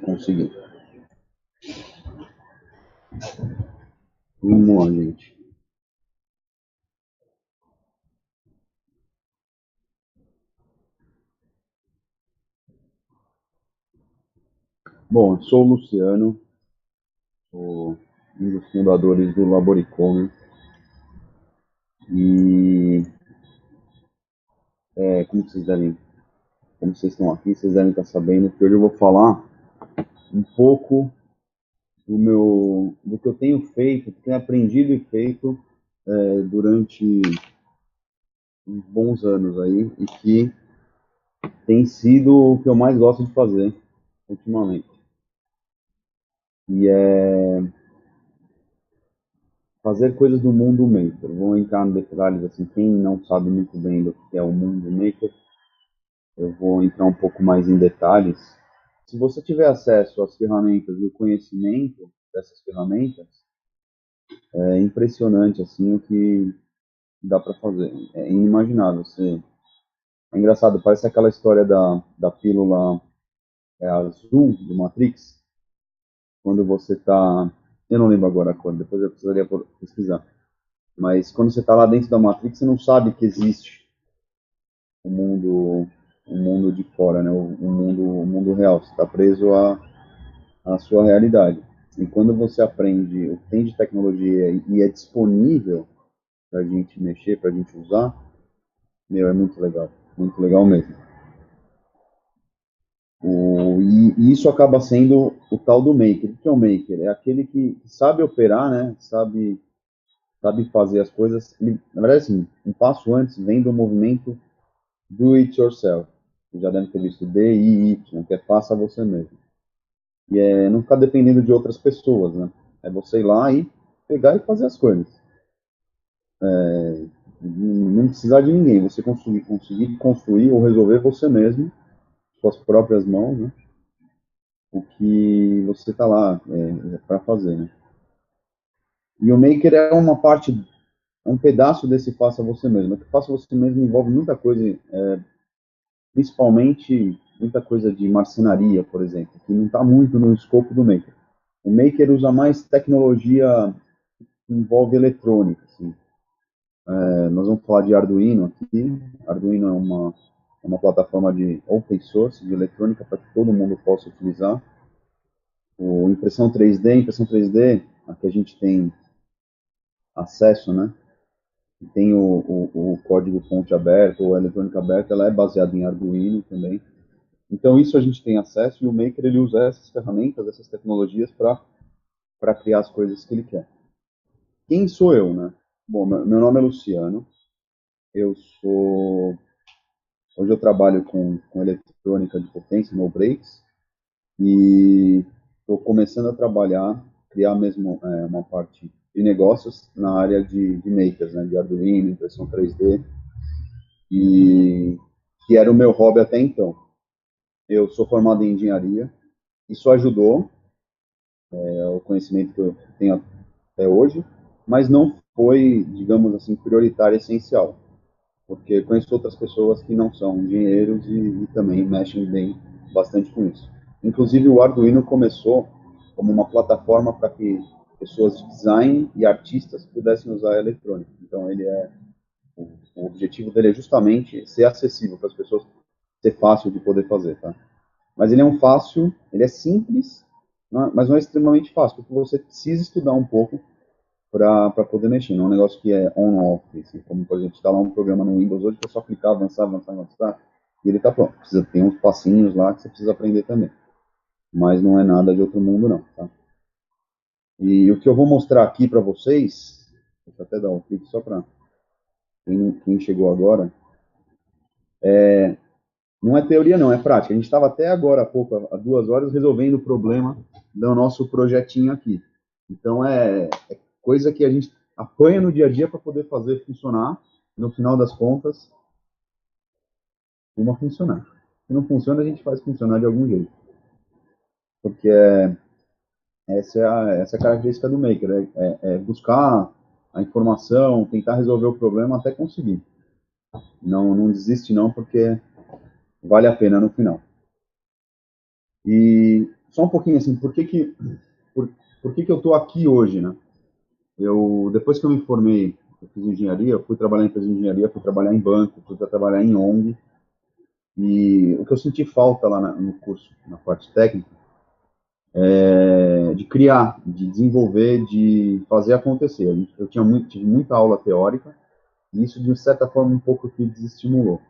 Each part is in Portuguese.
Consegui. Vamos lá, gente. Bom, eu sou o Luciano, sou um dos fundadores do Laboricome e como como vocês estão aqui, vocês devem estar sabendo que hoje eu vou falar um pouco do que eu tenho feito, do que tenho aprendido e feito durante uns bons anos aí e que tem sido o que eu mais gosto de fazer ultimamente. E é fazer coisas do mundo maker. Vou entrar em detalhes assim, quem não sabe muito bem do que é o mundo maker, eu vou entrar um pouco mais em detalhes. Se você tiver acesso às ferramentas e o conhecimento dessas ferramentas, é impressionante assim o que dá para fazer. É inimaginável. É engraçado, parece aquela história da pílula azul do Matrix, quando você está, eu não lembro agora quando, depois eu precisaria pesquisar, mas quando você está lá dentro da Matrix, você não sabe que existe o mundo, o mundo de fora, né? O mundo real. Você está preso à sua realidade. E quando você aprende o que tem de tecnologia e é disponível para a gente mexer, para a gente usar, meu, é muito legal mesmo. E isso acaba sendo o tal do maker. O que é o maker? É aquele que sabe operar, né? Sabe fazer as coisas. Na verdade, assim, um passo antes vem do movimento do it yourself. Você já deve ter visto DIY, que é faça você mesmo. E é não ficar dependendo de outras pessoas, né? É você ir lá e pegar e fazer as coisas. Não precisar de ninguém. Você conseguir construir ou resolver você mesmo, com as próprias mãos, né? O que você está lá para fazer, né? E o maker é uma parte, é um pedaço desse faça você mesmo. O que faça você mesmo envolve muita coisa, principalmente muita coisa de marcenaria, por exemplo, que não está muito no escopo do maker. O maker usa mais tecnologia que envolve eletrônica. Assim. Nós vamos falar de Arduino aqui. Arduino é uma plataforma de open source, de eletrônica, para que todo mundo possa utilizar. Impressão 3D, a que a gente tem acesso, né? Tem o código-fonte aberto, ou a eletrônica aberta, ela é baseada em Arduino também. Então, isso a gente tem acesso e o Maker ele usa essas ferramentas, essas tecnologias para criar as coisas que ele quer. Quem sou eu, né? Bom, meu nome é Luciano, eu sou. Hoje eu trabalho com eletrônica de potência, no breaks, e estou começando a trabalhar, criar mesmo uma parte de negócios na área de makers, né? De Arduino, impressão 3D, e que era o meu hobby até então. Eu sou formado em engenharia, isso ajudou, o conhecimento que eu tenho até hoje, mas não foi, digamos assim, prioritário, essencial, porque conheço outras pessoas que não são engenheiros e também mexem bem bastante com isso. Inclusive o Arduino começou como uma plataforma para que pessoas de design e artistas pudessem usar a eletrônica. Então o objetivo dele é justamente ser acessível para as pessoas, ser fácil de poder fazer, tá? Mas ele é simples, né, mas não é extremamente fácil, porque você precisa estudar um pouco para poder mexer. Não é um negócio que é on-off, assim, como, por exemplo, instalar um programa no Windows hoje, que é só clicar, avançar, avançar, avançar, e ele está pronto. Precisa ter uns passinhos lá que você precisa aprender também. Mas não é nada de outro mundo, não. Tá? E o que eu vou mostrar aqui para vocês, deixa eu até dar um clique só para quem chegou agora, não é teoria, não, é prática. A gente estava até agora, há pouco, há 2 horas, resolvendo o problema do nosso projetinho aqui. Então, é coisa que a gente apanha no dia a dia para poder fazer funcionar. No final das contas, uma funcionar. Se não funciona, a gente faz funcionar de algum jeito. Porque essa é a característica do maker, é buscar a informação, tentar resolver o problema até conseguir. Não desiste não, porque vale a pena no final. E só um pouquinho assim, por que que eu estou aqui hoje, né? Depois que eu me formei, eu fiz engenharia, eu fui trabalhar em empresa de engenharia, fui trabalhar em banco, fui trabalhar em ONG, e o que eu senti falta lá no curso, na parte técnica, de criar, de desenvolver, de fazer acontecer. Eu tive muita aula teórica, e isso, de certa forma, um pouco que desestimulou.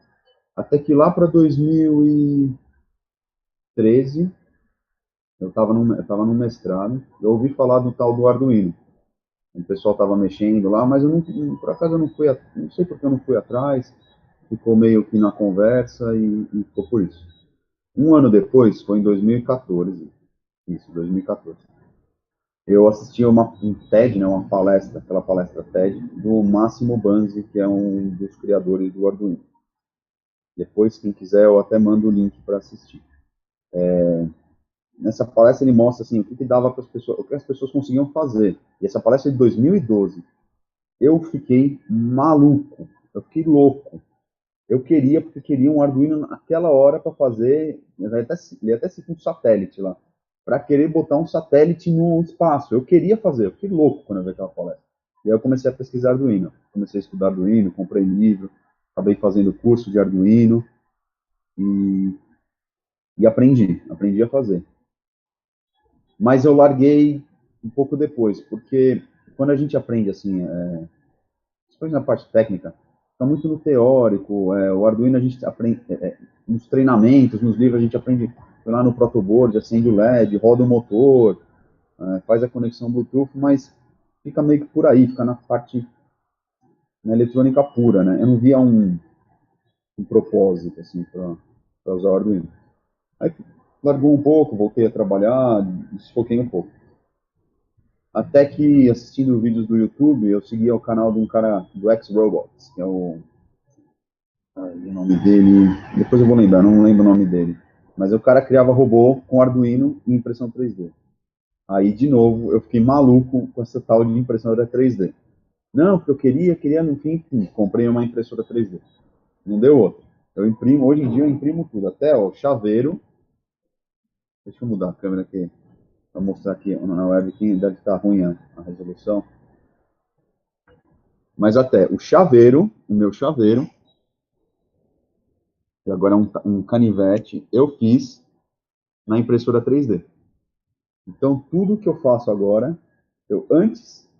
Até que lá para 2013, eu tava no mestrado, eu ouvi falar do tal do Arduino. O pessoal estava mexendo lá, mas eu não, por acaso eu não fui, não sei porque eu não fui atrás, ficou meio que na conversa e ficou por isso. Um ano depois, foi em 2014, isso, 2014, eu assisti um TED, né, uma palestra, aquela palestra TED, do Massimo Banzi, que é um dos criadores do Arduino. Depois, quem quiser, eu até mando o link para assistir. Nessa palestra ele mostra assim, o que dava para as pessoas, o que as pessoas conseguiam fazer. E essa palestra é de 2012. Eu fiquei maluco, eu fiquei louco. Eu queria, porque queria um Arduino naquela hora para fazer, ele até cita um satélite lá, para querer botar um satélite no espaço. Eu queria fazer, eu fiquei louco quando eu vi aquela palestra. E aí eu comecei a pesquisar Arduino, comecei a estudar Arduino, comprei livro, acabei fazendo curso de Arduino e, e aprendi a fazer. Mas eu larguei um pouco depois, porque quando a gente aprende assim, principalmente na parte técnica, está muito no teórico. O Arduino a gente aprende nos treinamentos, nos livros a gente aprende lá no protoboard, acende o LED, roda o motor, faz a conexão Bluetooth, mas fica meio que por aí, fica na parte na eletrônica pura, né? Eu não via um propósito assim para usar o Arduino. Aí largou um pouco, voltei a trabalhar, desfoquei um pouco. Até que, assistindo vídeos do YouTube, eu seguia o canal de um cara do X-Robots, que é o nome dele, depois eu vou lembrar, não lembro o nome dele. Mas o cara criava robô com Arduino e impressão 3D. Aí, de novo, eu fiquei maluco com essa tal de impressora 3D. Não, porque eu queria, no fim, comprei uma impressora 3D. Não deu outra. Eu imprimo, hoje em dia eu imprimo tudo, até o chaveiro. Deixa eu mudar a câmera aqui, para mostrar aqui na web que deve estar ruim a resolução. Mas até o meu chaveiro, que agora é um canivete, eu fiz na impressora 3D. Então, tudo que eu faço agora, antes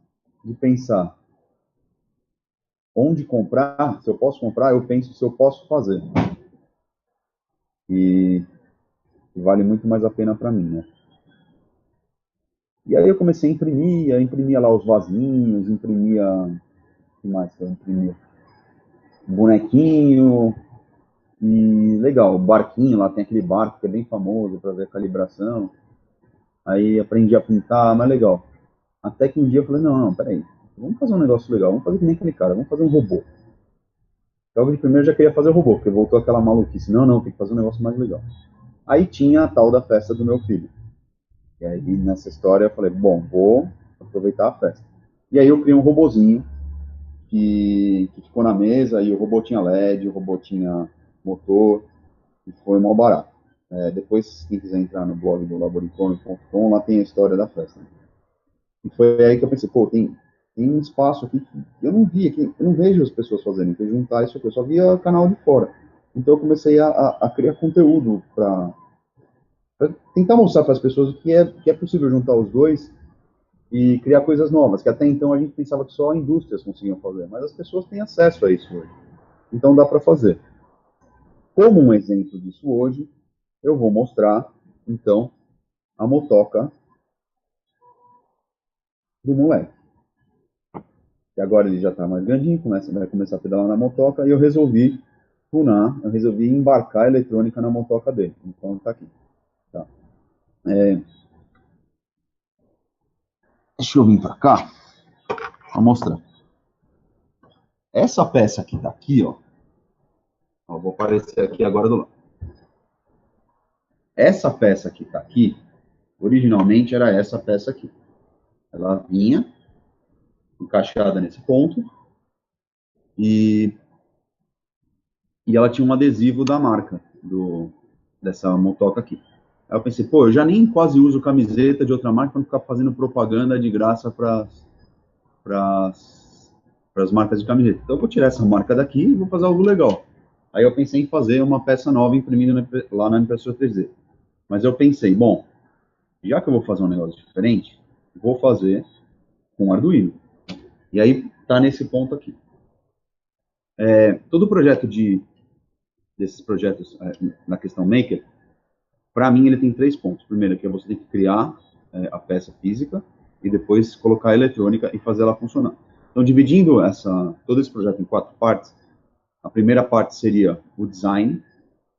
de pensar onde comprar, se eu posso comprar, eu penso se eu posso fazer. E vale muito mais a pena para mim, né? E aí eu comecei a imprimia lá os vasinhos, imprimia, o que mais que eu imprimia? Bonequinho, e legal, barquinho, lá tem aquele barco que é bem famoso para ver a calibração. Aí aprendi a pintar, mas legal. Até que um dia eu falei, não, peraí, vamos fazer um negócio legal, vamos fazer que nem aquele cara, vamos fazer um robô. Eu de primeiro já queria fazer o robô, porque voltou aquela maluquice. Não, tem que fazer um negócio mais legal. Aí tinha a tal da festa do meu filho. E aí nessa história eu falei, bom, vou aproveitar a festa. E aí eu criei um robozinho que ficou na mesa, e o robô tinha LED, o robô tinha motor, e foi mal barato. Depois, quem quiser entrar no blog do laboricômio.com, lá tem a história da festa. E foi aí que eu pensei, pô, tem um espaço aqui que eu não vi aqui, eu não vejo as pessoas fazendo, que juntar isso aqui, eu só via canal de fora. Então eu comecei a criar conteúdo para tentar mostrar para as pessoas que é possível juntar os dois e criar coisas novas, que até então a gente pensava que só indústrias conseguiam fazer, mas as pessoas têm acesso a isso hoje. Então dá para fazer. Como um exemplo disso hoje, eu vou mostrar, então, a motoca do moleque. E agora ele já está mais grandinho, vai começar a pedalar na motoca, e eu resolvi embarcar a eletrônica na motoca dele. Então tá aqui. Tá. Deixa eu vir para cá para mostrar. Essa peça que tá aqui, ó, vou aparecer aqui agora do lado. Essa peça que tá aqui, originalmente era essa peça aqui. Ela vinha encaixada nesse ponto e, e ela tinha um adesivo da marca dessa motoca aqui. Aí eu pensei, pô, eu já nem quase uso camiseta de outra marca para não ficar fazendo propaganda de graça para as marcas de camiseta. Então eu vou tirar essa marca daqui e vou fazer algo legal. Aí eu pensei em fazer uma peça nova imprimida lá na impressora 3D. Mas eu pensei, bom, já que eu vou fazer um negócio diferente, vou fazer com Arduino. E aí tá nesse ponto aqui. Todo projeto desses projetos na questão Maker, para mim ele tem 3 pontos. Primeiro, que você tem que criar a peça física e depois colocar a eletrônica e fazer ela funcionar. Então, dividindo todo esse projeto em 4 partes, a primeira parte seria o design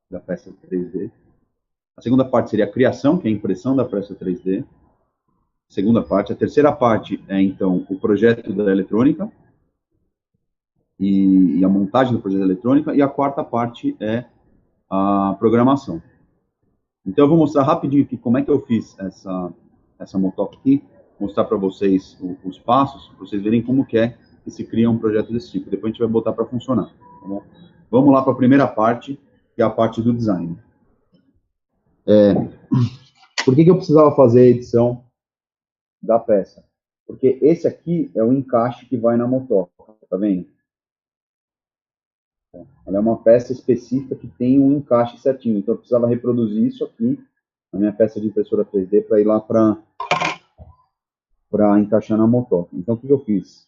da peça 3D. A segunda parte seria a criação, que é a impressão da peça 3D. Segunda parte. A terceira parte é, então, o projeto da eletrônica e a montagem do projeto da eletrônica. E a quarta parte é a programação. Então, eu vou mostrar rapidinho aqui como é que eu fiz essa motoca aqui, mostrar para vocês os passos, para vocês verem como que é que se cria um projeto desse tipo. Depois a gente vai botar para funcionar. Tá bom? Vamos lá para a primeira parte, que é a parte do design. Por que eu precisava fazer a edição da peça? Porque esse aqui é o encaixe que vai na motoca, tá vendo? Ela é uma peça específica que tem um encaixe certinho, então eu precisava reproduzir isso aqui na minha peça de impressora 3D para ir lá para encaixar na motoca. Então o que eu fiz?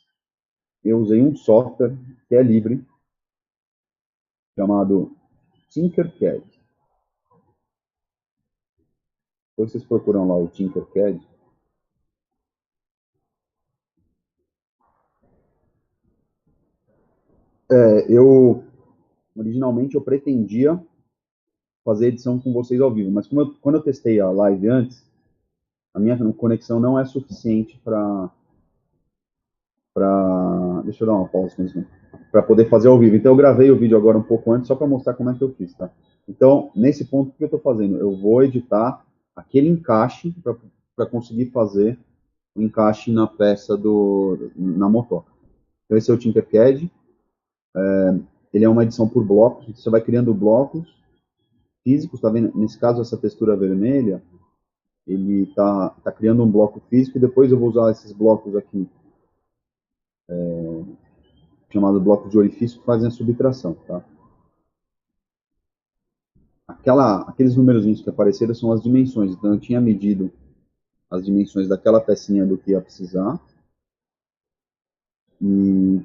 Eu usei um software que é livre, chamado Tinkercad. Depois vocês procuram lá o Tinkercad. Originalmente eu pretendia fazer edição com vocês ao vivo, mas quando eu testei a live antes, a minha conexão não é suficiente deixa eu dar uma pausa mesmo, para poder fazer ao vivo. Então eu gravei o vídeo agora um pouco antes, só para mostrar como é que eu fiz, tá? Então, nesse ponto, o que eu estou fazendo? Eu vou editar aquele encaixe para conseguir fazer o encaixe na peça na motoca. Então, esse é o Tinkercad. Ele é uma edição por blocos. Você vai criando blocos físicos, tá vendo? Nesse caso, essa textura vermelha, ele tá criando um bloco físico e depois eu vou usar esses blocos aqui, chamados blocos de orifício, que fazem a subtração, tá? Aqueles numerozinhos que apareceram são as dimensões. Então, eu tinha medido as dimensões daquela pecinha do que ia precisar. E,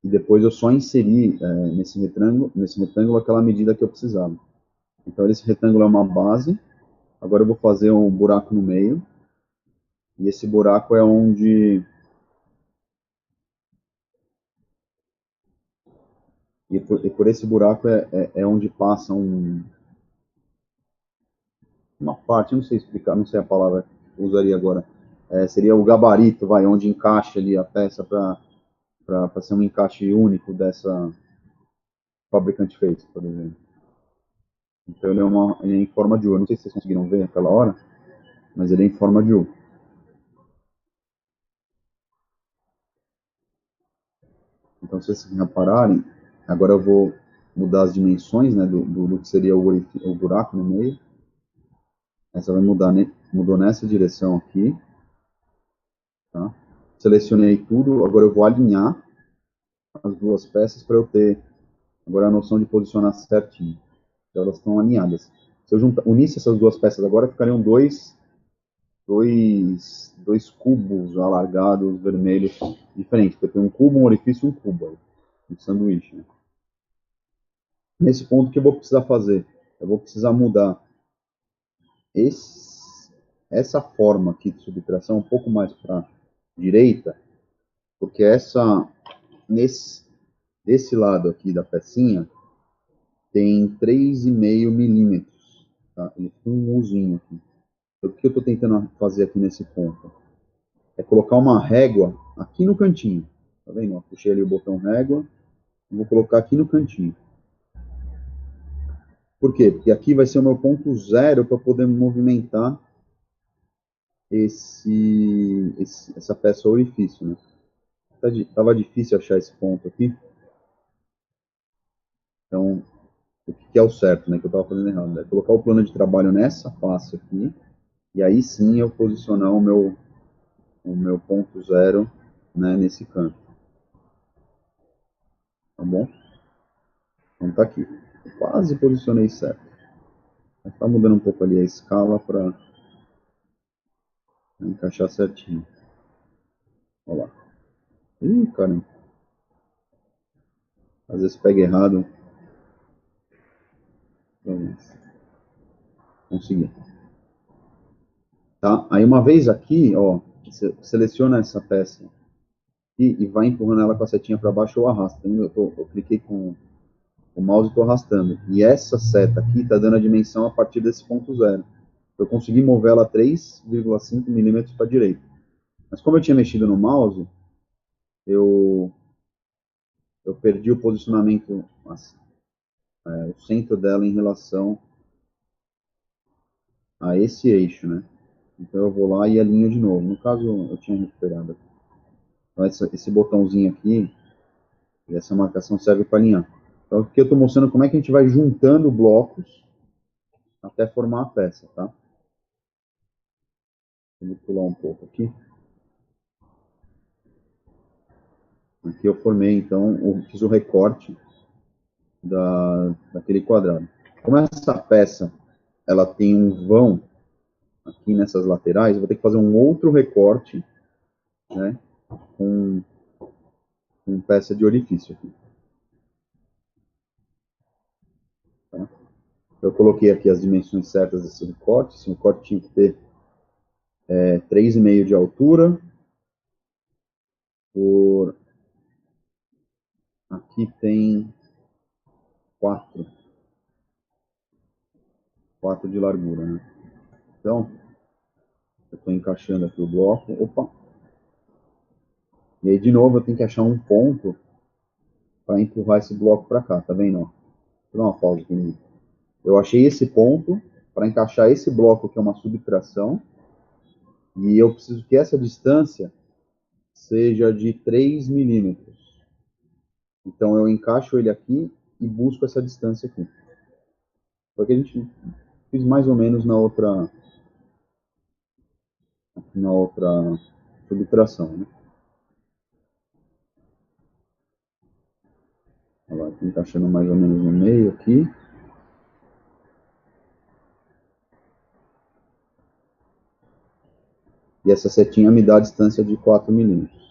e depois eu só inseri nesse retângulo aquela medida que eu precisava. Então, esse retângulo é uma base. Agora eu vou fazer um buraco no meio. E esse buraco é onde... E por esse buraco é onde passa uma parte, eu não sei explicar, não sei a palavra que eu usaria agora. Seria o gabarito, onde encaixa ali a peça para ser um encaixe único dessa fabricante fez, por exemplo. Então ele é em forma de U. Não sei se vocês conseguiram ver naquela hora, mas ele é em forma de U. Então, se vocês repararem, agora eu vou mudar as dimensões, né, do que seria o buraco no meio. Essa vai mudar, né? Mudou nessa direção aqui. Tá? Selecionei tudo, agora eu vou alinhar as duas peças para eu ter agora a noção de posicionar certinho. Então, elas estão alinhadas. Se eu unisse essas duas peças agora, ficariam dois cubos alargados, vermelhos, diferentes. Porque tem um cubo, um orifício e um cubo aí. Um sanduíche. Né? Nesse ponto, o que eu vou precisar fazer? Eu vou precisar mudar essa forma aqui de subtração um pouco mais para a direita, porque desse lado aqui da pecinha tem 3,5 milímetros. Tá? Ele tem um Uzinho aqui. Então, o que eu estou tentando fazer aqui nesse ponto? É colocar uma régua aqui no cantinho. Tá vendo? Puxei ali o botão régua e vou colocar aqui no cantinho. Por quê? Porque aqui vai ser o meu ponto zero para poder movimentar essa peça orifício, né? Tava difícil achar esse ponto aqui. Então, o que é o certo, né, que eu estava fazendo errado. É colocar o plano de trabalho nessa face aqui, e aí sim eu posicionar o meu ponto zero, né, nesse canto. Tá bom? Então tá aqui. Quase posicionei certo. Está mudando um pouco ali a escala para encaixar certinho. Olha lá. Ih, caramba. Às vezes pega errado. Consegui. Tá? Aí uma vez aqui, ó, você seleciona essa peça e vai empurrando ela com a setinha para baixo ou arrasta. Eu cliquei com o mouse e estou arrastando. E essa seta aqui está dando a dimensão a partir desse ponto zero. Eu consegui mover ela 3,5 milímetros para a direita. Mas como eu tinha mexido no mouse, eu, eu perdi o posicionamento, o centro dela em relação a esse eixo, né? Então eu vou lá e alinho de novo. No caso, eu tinha recuperado aqui. Então esse botãozinho aqui, e essa marcação serve para alinhar. Então aqui eu estou mostrando como é que a gente vai juntando blocos até formar a peça, tá? Vou pular um pouco aqui. Aqui eu formei, então, fiz o recorte daquele quadrado. Como essa peça ela tem um vão aqui nessas laterais, eu vou ter que fazer um outro recorte, né, com peça de orifício aqui. Tá? Eu coloquei aqui as dimensões certas desse recorte. Esse recorte tinha que ter 3,5 de altura por... Aqui tem 4. 4 de largura, né? Então, eu estou encaixando aqui o bloco. Opa! E aí, de novo, eu tenho que achar um ponto para empurrar esse bloco para cá, tá vendo? Vou dar uma pausa aqui. Eu achei esse ponto para encaixar esse bloco, que é uma subtração, e eu preciso que essa distância seja de 3 milímetros. Então, eu encaixo ele aqui e busco essa distância aqui. Porque a gente fez mais ou menos na outra subtração, né? Ela vai encaixando mais ou menos no meio aqui. E essa setinha me dá a distância de 4 milímetros.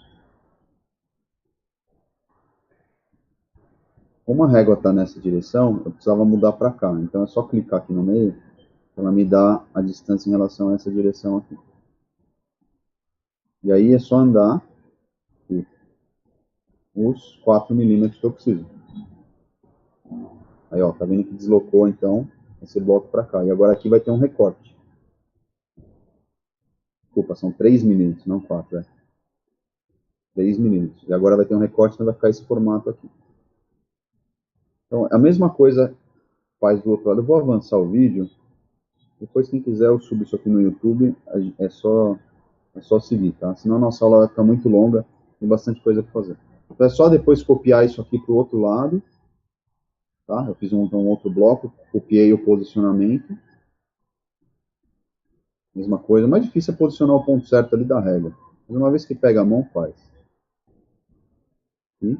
Como a régua está nessa direção, eu precisava mudar para cá. Então é só clicar aqui no meio, ela me dá a distância em relação a essa direção aqui. E aí é só andar os 4 milímetros que eu preciso. Aí, ó, tá vendo que deslocou, então, esse bloco para cá. E agora aqui vai ter um recorte. Desculpa, são 3 milímetros, não 4, é. 3 milímetros. E agora vai ter um recorte, então vai ficar esse formato aqui. Então, a mesma coisa faz do outro lado. Eu vou avançar o vídeo. Depois, quem quiser, eu subo isso aqui no YouTube. É só seguir, tá? Senão a nossa aula vai ficar muito longa. Tem bastante coisa para fazer. Então, é só depois copiar isso aqui para o outro lado. Tá? Eu fiz um outro bloco, copiei o posicionamento. Mesma coisa. O mais difícil é posicionar o ponto certo ali da régua. Mas uma vez que pega a mão, faz. E,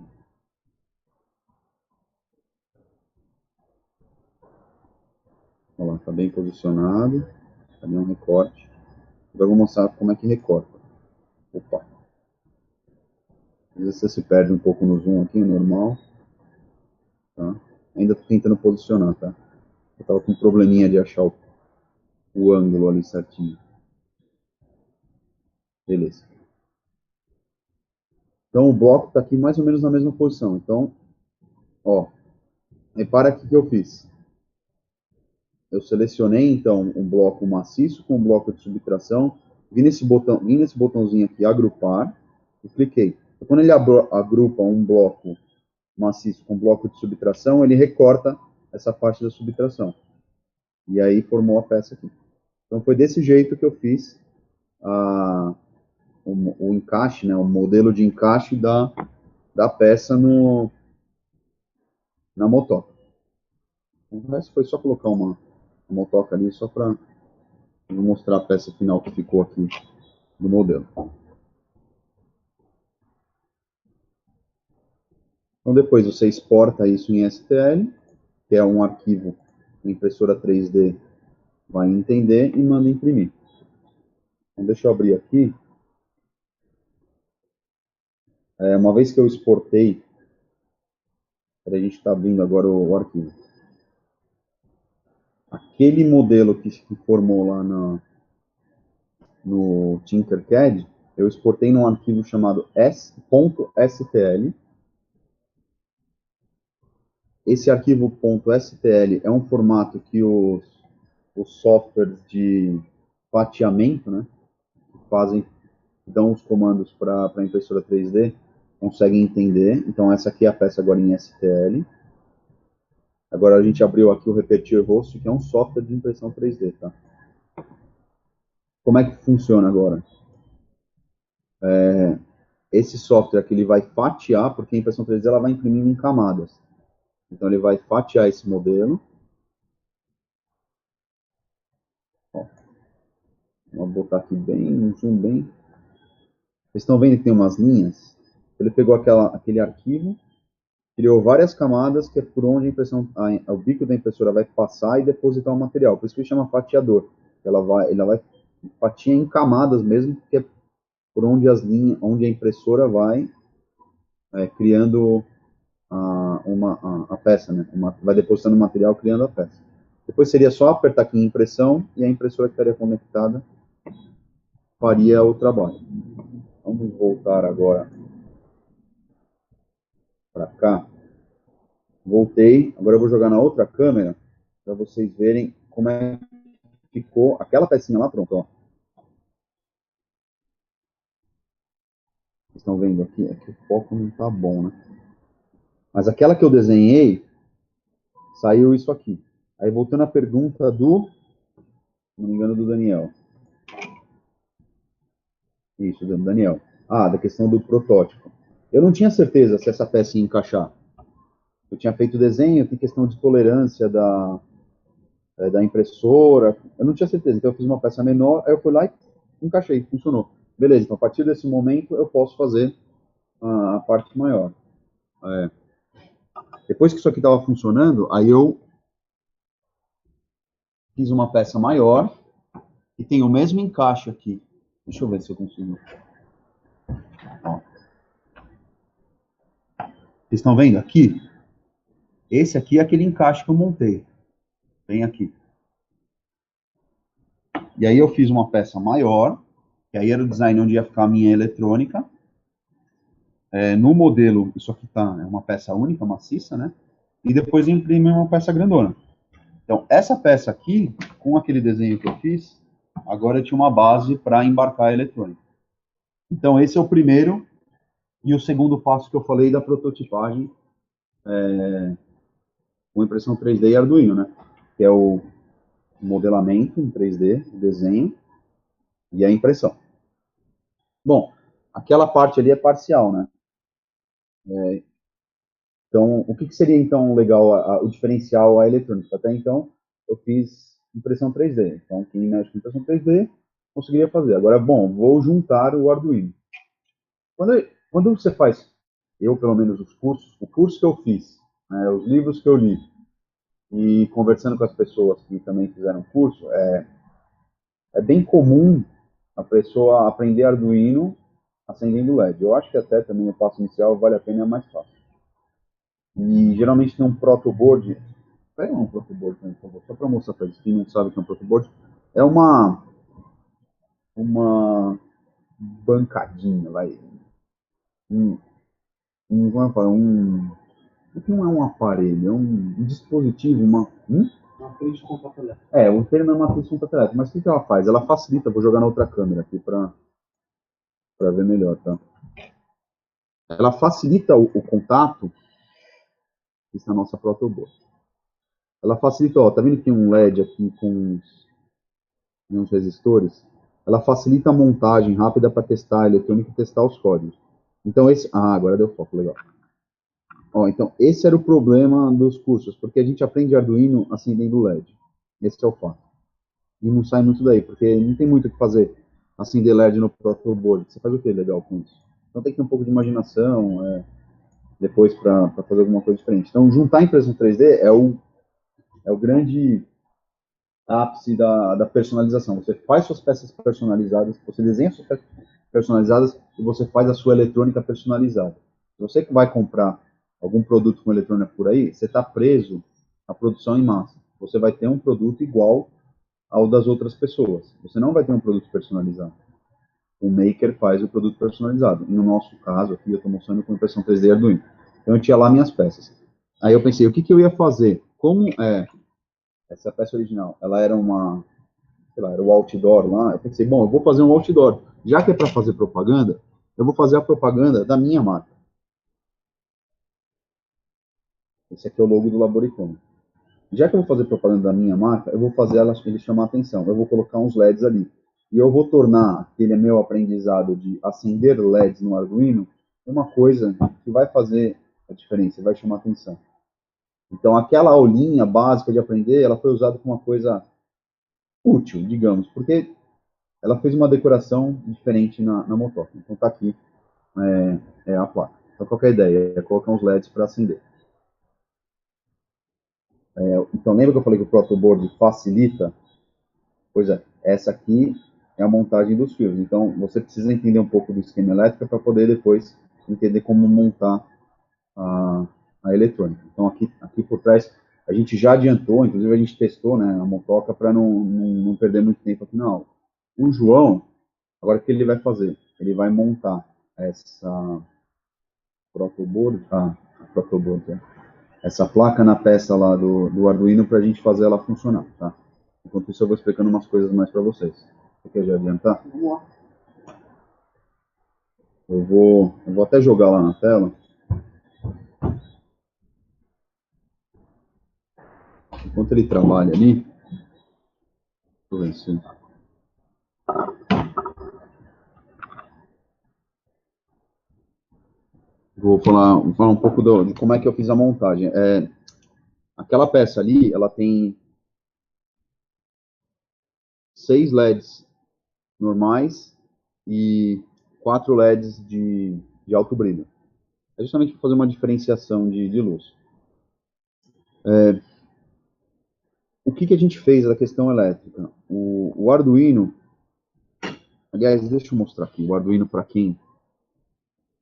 olha lá, tá bem posicionado. Ali é um recorte. Agora eu vou mostrar como é que recorta. Opa. Às vezes você se perde um pouco no zoom aqui, normal. Tá? Ainda tô tentando posicionar, tá? Eu tava com um probleminha de achar o ângulo ali certinho. Beleza. Então o bloco está aqui mais ou menos na mesma posição. Então, ó, repara aqui que eu fiz. Eu selecionei então um bloco maciço com um bloco de subtração, vim nesse botãozinho aqui, agrupar, e cliquei. Então, quando ele agrupa um bloco maciço com um bloco de subtração, ele recorta essa parte da subtração. E aí formou a peça aqui. Então foi desse jeito que eu fiz o encaixe, né, o modelo de encaixe da peça na motoca. O resto foi só colocar uma motoca ali, só para mostrar a peça final que ficou aqui do modelo. Então depois você exporta isso em STL, que é um arquivo que a impressora 3D vai entender e manda imprimir. Então deixa eu abrir aqui. Uma vez que eu exportei, a gente está abrindo agora o arquivo. Aquele modelo que formou lá no Tinkercad, eu exportei num arquivo chamado s.stl. Esse arquivo .stl é um formato que os softwares de fatiamento, né, fazem, dão os comandos para a impressora 3D, conseguem entender. Então essa aqui é a peça agora em STL. Agora a gente abriu aqui o Repetir Host, que é um software de impressão 3D, tá? Como é que funciona agora? Esse software aqui ele vai fatiar, porque a impressão 3D ela vai imprimindo em camadas. Então ele vai fatiar esse modelo. Ó, vou botar aqui bem, um zoom bem. Vocês estão vendo que tem umas linhas? Ele pegou aquele arquivo, criou várias camadas, que é por onde o bico da impressora vai passar e depositar o material. Por isso que ele chama fatiador. Ela vai fatia em camadas mesmo, que é por onde onde a impressora vai criando a peça, né? Vai depositando o material, criando a peça. Depois seria só apertar aqui em impressão e a impressora que estaria conectada faria o trabalho. Vamos voltar agora para cá. Voltei, agora eu vou jogar na outra câmera para vocês verem como é que ficou aquela pecinha lá, pronto, ó. Vocês estão vendo aqui? É que o foco não tá bom, né? Mas aquela que eu desenhei, saiu isso aqui. Aí voltando à pergunta se não me engano, do Daniel. Isso, do Daniel. Da questão do protótipo. Eu não tinha certeza se essa peça ia encaixar. Eu tinha feito o desenho, tem questão de tolerância da impressora. Eu não tinha certeza, então eu fiz uma peça menor, aí eu fui lá e encaixei, funcionou. Beleza, então a partir desse momento eu posso fazer a parte maior. Depois que isso aqui estava funcionando, aí eu fiz uma peça maior, que tem o mesmo encaixe aqui. Deixa eu ver se eu consigo. Ó. Vocês estão vendo aqui? Esse aqui é aquele encaixe que eu montei. Vem aqui. E aí eu fiz uma peça maior, que aí era o design onde ia ficar a minha eletrônica. No modelo, isso aqui é uma peça única, maciça, né? E depois eu imprimi uma peça grandona. Então, essa peça aqui, com aquele desenho que eu fiz, agora eu tinha uma base para embarcar a eletrônica. Então, esse é o primeiro e o segundo passo que eu falei da prototipagem com impressão 3D e Arduino, né? Que é o modelamento em 3D, o desenho e a impressão. Bom, aquela parte ali é parcial, né? Então, o que seria então legal, o diferencial a eletrônica? Até então, eu fiz impressão 3D. Então, quem mexe com impressão 3D conseguiria fazer. Agora, bom, vou juntar o Arduino. Quando você faz, eu pelo menos o curso que eu fiz, né, os livros que eu li, e conversando com as pessoas que também fizeram curso, é bem comum a pessoa aprender Arduino acendendo LED. Eu acho que até também o passo inicial vale a pena, é mais fácil. E geralmente tem um protoboard. Pega um protoboard também, por favor, só para mostrar para eles. Quem não sabe o que é um protoboard, é uma bancadinha, vai. Como é que fala? Não é um aparelho, é um dispositivo, uma matriz de contato elétrico. O termo é matriz de contato elétrico, mas o que ela faz? Ela facilita, vou jogar na outra câmera aqui para ver melhor, tá? Ela facilita o contato, isso é a nossa protoboard. Ela facilita, ó, tá vendo que tem um LED aqui com uns resistores? Ela facilita a montagem rápida para testar a eletrônica e testar os códigos. Então agora deu foco, legal. Ó, então, esse era o problema dos cursos, porque a gente aprende Arduino acendendo LED. Esse é o fato. E não sai muito daí, porque não tem muito o que fazer acender LED no próprio board. Você faz o que legal com isso? Então tem que ter um pouco de imaginação, depois para fazer alguma coisa diferente. Então, juntar a impressão 3D é o grande ápice da personalização. Você faz suas peças personalizadas, você desenha suas peças personalizadas e você faz a sua eletrônica personalizada. Se você que vai comprar algum produto com eletrônica por aí, você está preso à produção em massa. Você vai ter um produto igual ao das outras pessoas. Você não vai ter um produto personalizado. O maker faz o produto personalizado. E no nosso caso aqui, eu estou mostrando com impressão 3D Arduino. Então eu tinha lá minhas peças. Aí eu pensei, o que eu ia fazer? Como essa peça original, ela era sei lá, era o outdoor lá, eu pensei, bom, eu vou fazer um outdoor. Já que é para fazer propaganda, eu vou fazer a propaganda da minha marca. Esse aqui é o logo do Laboricon. Já que eu vou fazer propaganda da minha marca, eu vou fazer ele chamar atenção. Eu vou colocar uns LEDs ali. E eu vou tornar aquele meu aprendizado de acender LEDs no Arduino uma coisa que vai fazer a diferença, vai chamar atenção. Então, aquela aulinha básica de aprender, ela foi usada como uma coisa útil, digamos, porque ela fez uma decoração diferente na motoca. Então, tá aqui a placa. Então, qual que é a ideia? É colocar uns LEDs para acender. Então, lembra que eu falei que o protoboard facilita? Pois é, essa aqui é a montagem dos fios. Então, você precisa entender um pouco do esquema elétrico para poder depois entender como montar a, a eletrônica. Então, aqui por trás, a gente já adiantou, inclusive a gente testou, né, a motoca para não perder muito tempo aqui na aula. O João, agora o que ele vai fazer? Ele vai montar essa protoboard, essa placa na peça lá do Arduino para a gente fazer ela funcionar, tá? Enquanto isso, eu vou explicando umas coisas mais para vocês. Você quer já adiantar? Vamos lá. Eu vou até jogar lá na tela. Enquanto ele trabalha ali, deixa eu ver se... Vou falar um pouco de como é que eu fiz a montagem. Aquela peça ali, ela tem 6 LEDs normais e 4 LEDs de alto brilho. É justamente para fazer uma diferenciação de luz. O que a gente fez da questão elétrica? O Arduino, aliás, deixa eu mostrar aqui, o Arduino para quem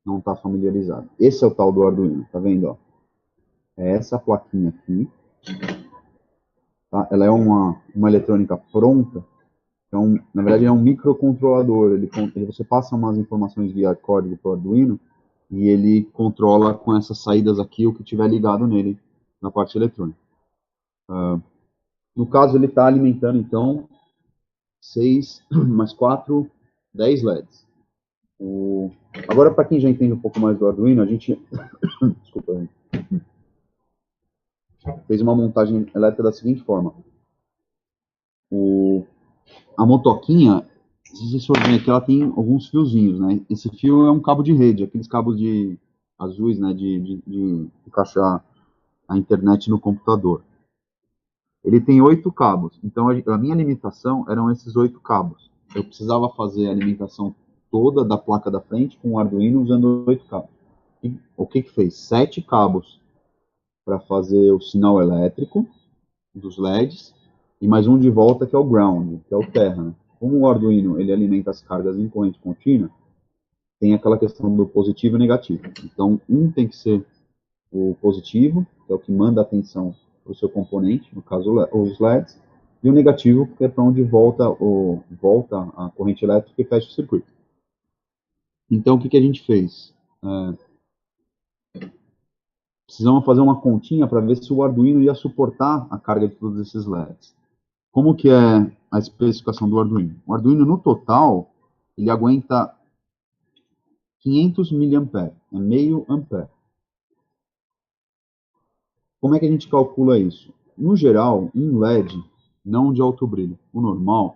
não está familiarizado. Esse é o tal do Arduino, tá vendo? Ó? É essa plaquinha aqui. Tá? Ela é uma eletrônica pronta. Então, na verdade, é um microcontrolador. Você passa umas informações via código para o Arduino e ele controla com essas saídas aqui o que tiver ligado nele na parte eletrônica. No caso, ele está alimentando, então, 6 mais 4, 10 LEDs. Agora, para quem já entende um pouco mais do Arduino, a gente desculpa, fez uma montagem elétrica da seguinte forma. A motoquinha, se vocês forem ver aqui, ela tem alguns fiozinhos, né? Esse fio é um cabo de rede, aqueles cabos azuis, né, de encaixar a internet no computador. Ele tem 8 cabos, então a minha limitação eram esses 8 cabos. Eu precisava fazer a alimentação toda da placa da frente com o Arduino usando 8 cabos. E o que fez? 7 cabos para fazer o sinal elétrico dos LEDs e mais um de volta que é o ground, que é o terra. Né? Como o Arduino ele alimenta as cargas em corrente contínua, tem aquela questão do positivo e negativo. Então, um tem que ser o positivo, que é o que manda a tensão para o seu componente, no caso os LEDs, e o negativo, que é para onde volta a corrente elétrica e fecha o circuito. Então, o que a gente fez? Precisamos fazer uma continha para ver se o Arduino ia suportar a carga de todos esses LEDs. Como que é a especificação do Arduino? O Arduino, no total, ele aguenta 500 mA, é meio ampere. Como é que a gente calcula isso? No geral, um LED, não de alto brilho, o normal,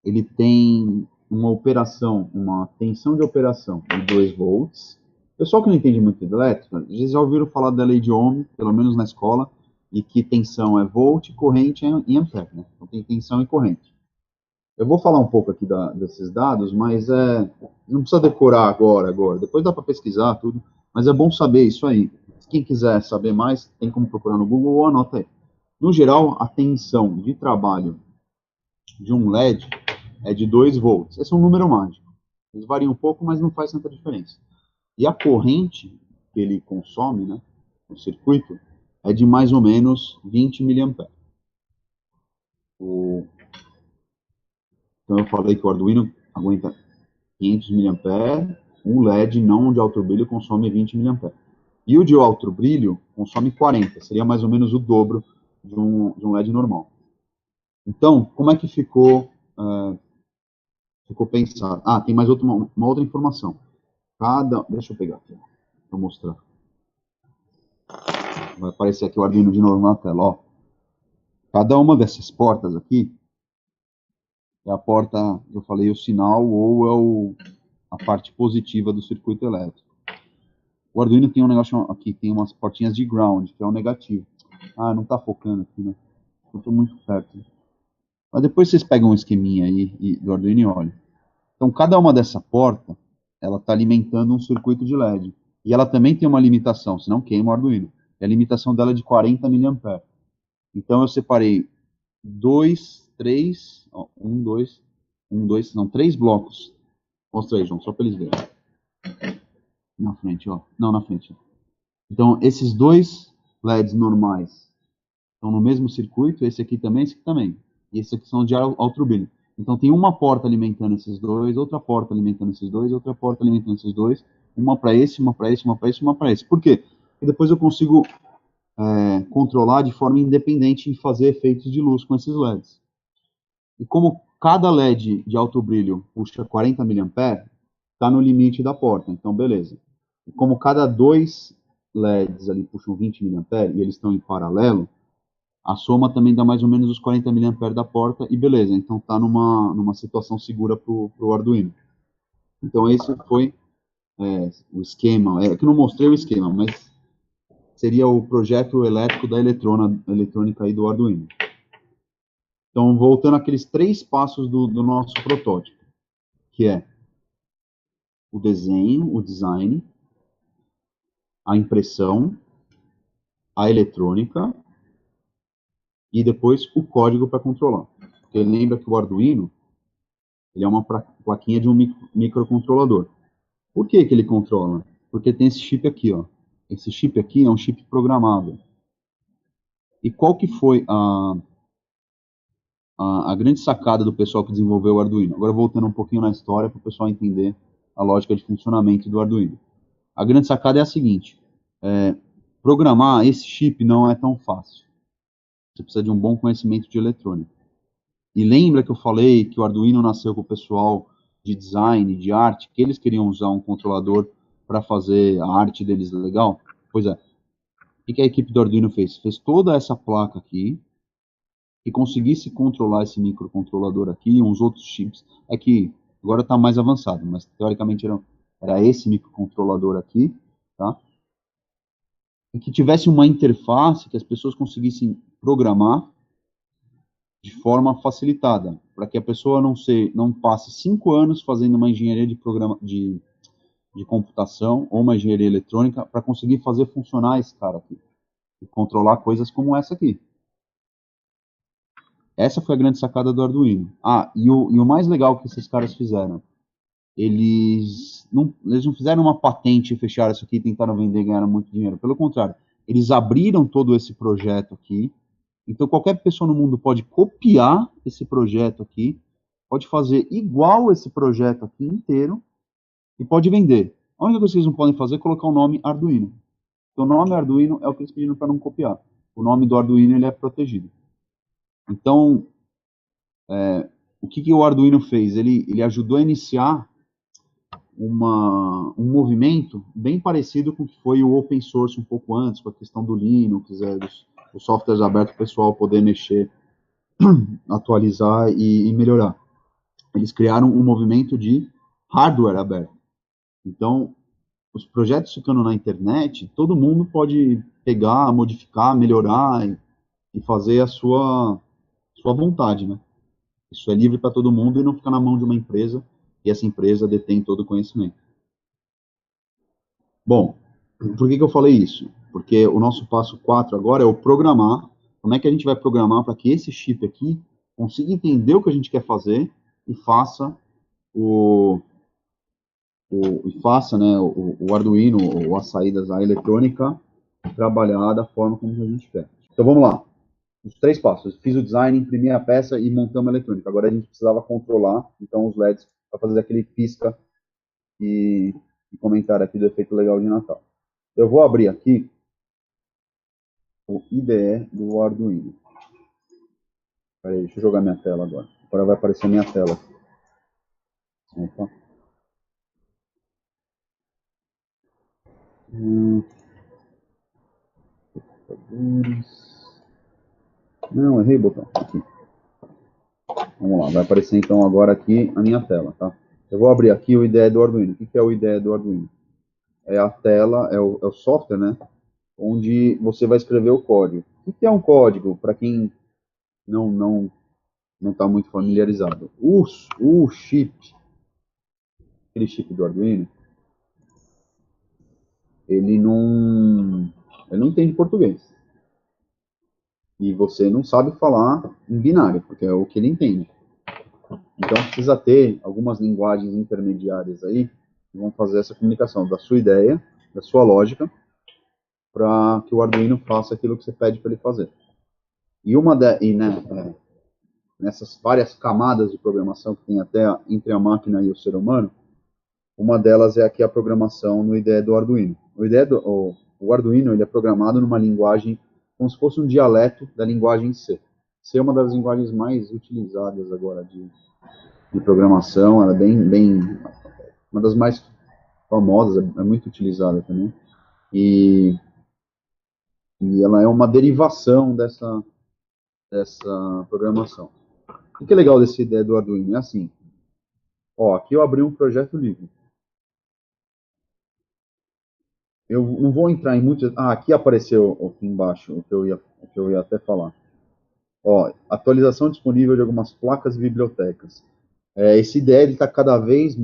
ele tem uma tensão de operação de 2 volts Pessoal que não entende muito de elétrica, eles já ouviram falar da lei de Ohm, pelo menos na escola, e que tensão é volt, corrente é em ampere, né? Então tem tensão e corrente. Eu vou falar um pouco aqui desses dados, mas não precisa decorar agora. Depois dá para pesquisar tudo, mas é bom saber isso aí. Quem quiser saber mais, tem como procurar no Google ou anota aí. No geral, a tensão de trabalho de um LED é de 2 volts. Esse é um número mágico. Eles variam um pouco, mas não faz tanta diferença. E a corrente que ele consome, né, no circuito, é de mais ou menos 20 miliamperes. Então eu falei que o Arduino aguenta 500 miliamperes, um LED não de alto brilho consome 20 miliamperes. E o de alto brilho consome 40, seria mais ou menos o dobro de um LED normal. Então, como é que ficou pensado? Ah, tem mais uma outra informação. Deixa eu pegar aqui, para mostrar. Vai aparecer aqui o Arduino de novo na tela, ó. Cada uma dessas portas aqui é a porta, eu falei, o sinal ou a parte positiva do circuito elétrico. O Arduino tem um negócio aqui, tem umas portinhas de ground, que é o negativo. Ah, não tá focando aqui, né? Eu tô muito perto. Mas depois vocês pegam um esqueminha aí do Arduino e olham. Então, cada uma dessa porta, ela está alimentando um circuito de LED. E ela também tem uma limitação, senão queima o Arduino. E a limitação dela é de 40 miliamperes. Então, eu separei três blocos. Mostra aí, João, só para eles verem. Na frente, ó. Não, na frente. Então, esses dois LEDs normais estão no mesmo circuito, esse aqui também, esse aqui também. E esses aqui são de alto brilho. Então, tem uma porta alimentando esses dois, outra porta alimentando esses dois, outra porta alimentando esses dois, uma para esse, uma para esse, uma para esse, uma para esse. Por quê? Porque depois eu consigo controlar de forma independente e fazer efeitos de luz com esses LEDs. E como cada LED de alto brilho puxa 40 miliamperes, está no limite da porta. Então, beleza. E como cada dois LEDs ali puxam 20 miliamperes e eles estão em paralelo, a soma também dá mais ou menos os 40 miliamperes da porta e beleza. Então, está numa situação segura para o Arduino. Então, esse foi o esquema. É que não mostrei o esquema, mas seria o projeto elétrico da eletrônica aí do Arduino. Então, voltando àqueles 3 passos do nosso protótipo, que é o desenho, o design, a impressão, a eletrônica e depois o código para controlar. Porque lembra que o Arduino ele é uma plaquinha de um microcontrolador. Por que ele controla? Porque tem esse chip aqui, ó. Esse chip aqui é um chip programável. E qual que foi a grande sacada do pessoal que desenvolveu o Arduino? Agora voltando um pouquinho na história para o pessoal entender a lógica de funcionamento do Arduino. A grande sacada é a seguinte: programar esse chip não é tão fácil. Você precisa de um bom conhecimento de eletrônica. E lembra que eu falei que o Arduino nasceu com o pessoal de design, de arte, que eles queriam usar um controlador para fazer a arte deles legal? Pois é. O que a equipe do Arduino fez? Fez toda essa placa aqui, que conseguisse controlar esse microcontrolador aqui, uns outros chips. É que agora está mais avançado, mas teoricamente era esse microcontrolador aqui, tá? E que tivesse uma interface que as pessoas conseguissem programar de forma facilitada, para que a pessoa não passe 5 anos fazendo uma engenharia de computação ou uma engenharia eletrônica para conseguir fazer funcionar esse cara aqui e controlar coisas como essa aqui. Essa foi a grande sacada do Arduino. E o mais legal que esses caras fizeram, eles não fizeram uma patente e fecharam isso aqui e tentaram vender e ganharam muito dinheiro. Pelo contrário, eles abriram todo esse projeto aqui. Então, qualquer pessoa no mundo pode copiar esse projeto aqui, pode fazer igual esse projeto aqui inteiro e pode vender. A única coisa que eles não podem fazer é colocar o nome Arduino. Então, o nome Arduino é o que eles pediram para não copiar. O nome do Arduino ele é protegido. Então, o que o Arduino fez? Ele ajudou a iniciar um movimento bem parecido com o que foi o open source um pouco antes, com a questão do Linux, os softwares abertos para o pessoal poder mexer, atualizar e melhorar. Eles criaram um movimento de hardware aberto. Então, os projetos ficando na internet, todo mundo pode pegar, modificar, melhorar e fazer a sua vontade, né? Isso é livre para todo mundo e não fica na mão de uma empresa, e essa empresa detém todo o conhecimento. Bom, por que eu falei isso? Porque o nosso passo 4 agora é o programar. Como é que a gente vai programar para que esse chip aqui consiga entender o que a gente quer fazer e faça né, o Arduino ou as saídas da eletrônica trabalhar da forma como a gente quer. Então vamos lá. Os 3 passos. Fiz o design, imprimi a peça e montamos a eletrônica. Agora a gente precisava controlar, então, os LEDs para fazer aquele pisca e comentário aqui do efeito legal de Natal. Eu vou abrir aqui o IDE do Arduino. Peraí, deixa eu jogar minha tela agora. Agora vai aparecer minha tela. Opa. Não, errei o botão. Aqui. Vamos lá, vai aparecer então agora aqui a minha tela, tá? Eu vou abrir aqui o IDE do Arduino. O que é o IDE do Arduino? É a tela, é o software, né? Onde você vai escrever o código. O que é um código, para quem não está muito familiarizado? O chip, aquele chip do Arduino, ele não entende português. E você não sabe falar em binário, porque é o que ele entende. Então precisa ter algumas linguagens intermediárias aí que vão fazer essa comunicação da sua ideia, da sua lógica, para que o Arduino faça aquilo que você pede para ele fazer. Nessas várias camadas de programação que tem até entre a máquina e o ser humano, uma delas é aqui a programação no IDE do Arduino. O Arduino ele é programado numa linguagem como se fosse um dialeto da linguagem C. C é uma das linguagens mais utilizadas agora de programação, ela é uma das mais famosas, é muito utilizada também. E ela é uma derivação dessa programação. O que é legal dessa ideia do Arduino? É assim, ó, aqui eu abri um projeto livre. Eu não vou entrar em muitos. Ah, aqui apareceu aqui embaixo o que eu ia até falar. Ó, atualização disponível de algumas placas e bibliotecas. Esse IDE está cada vez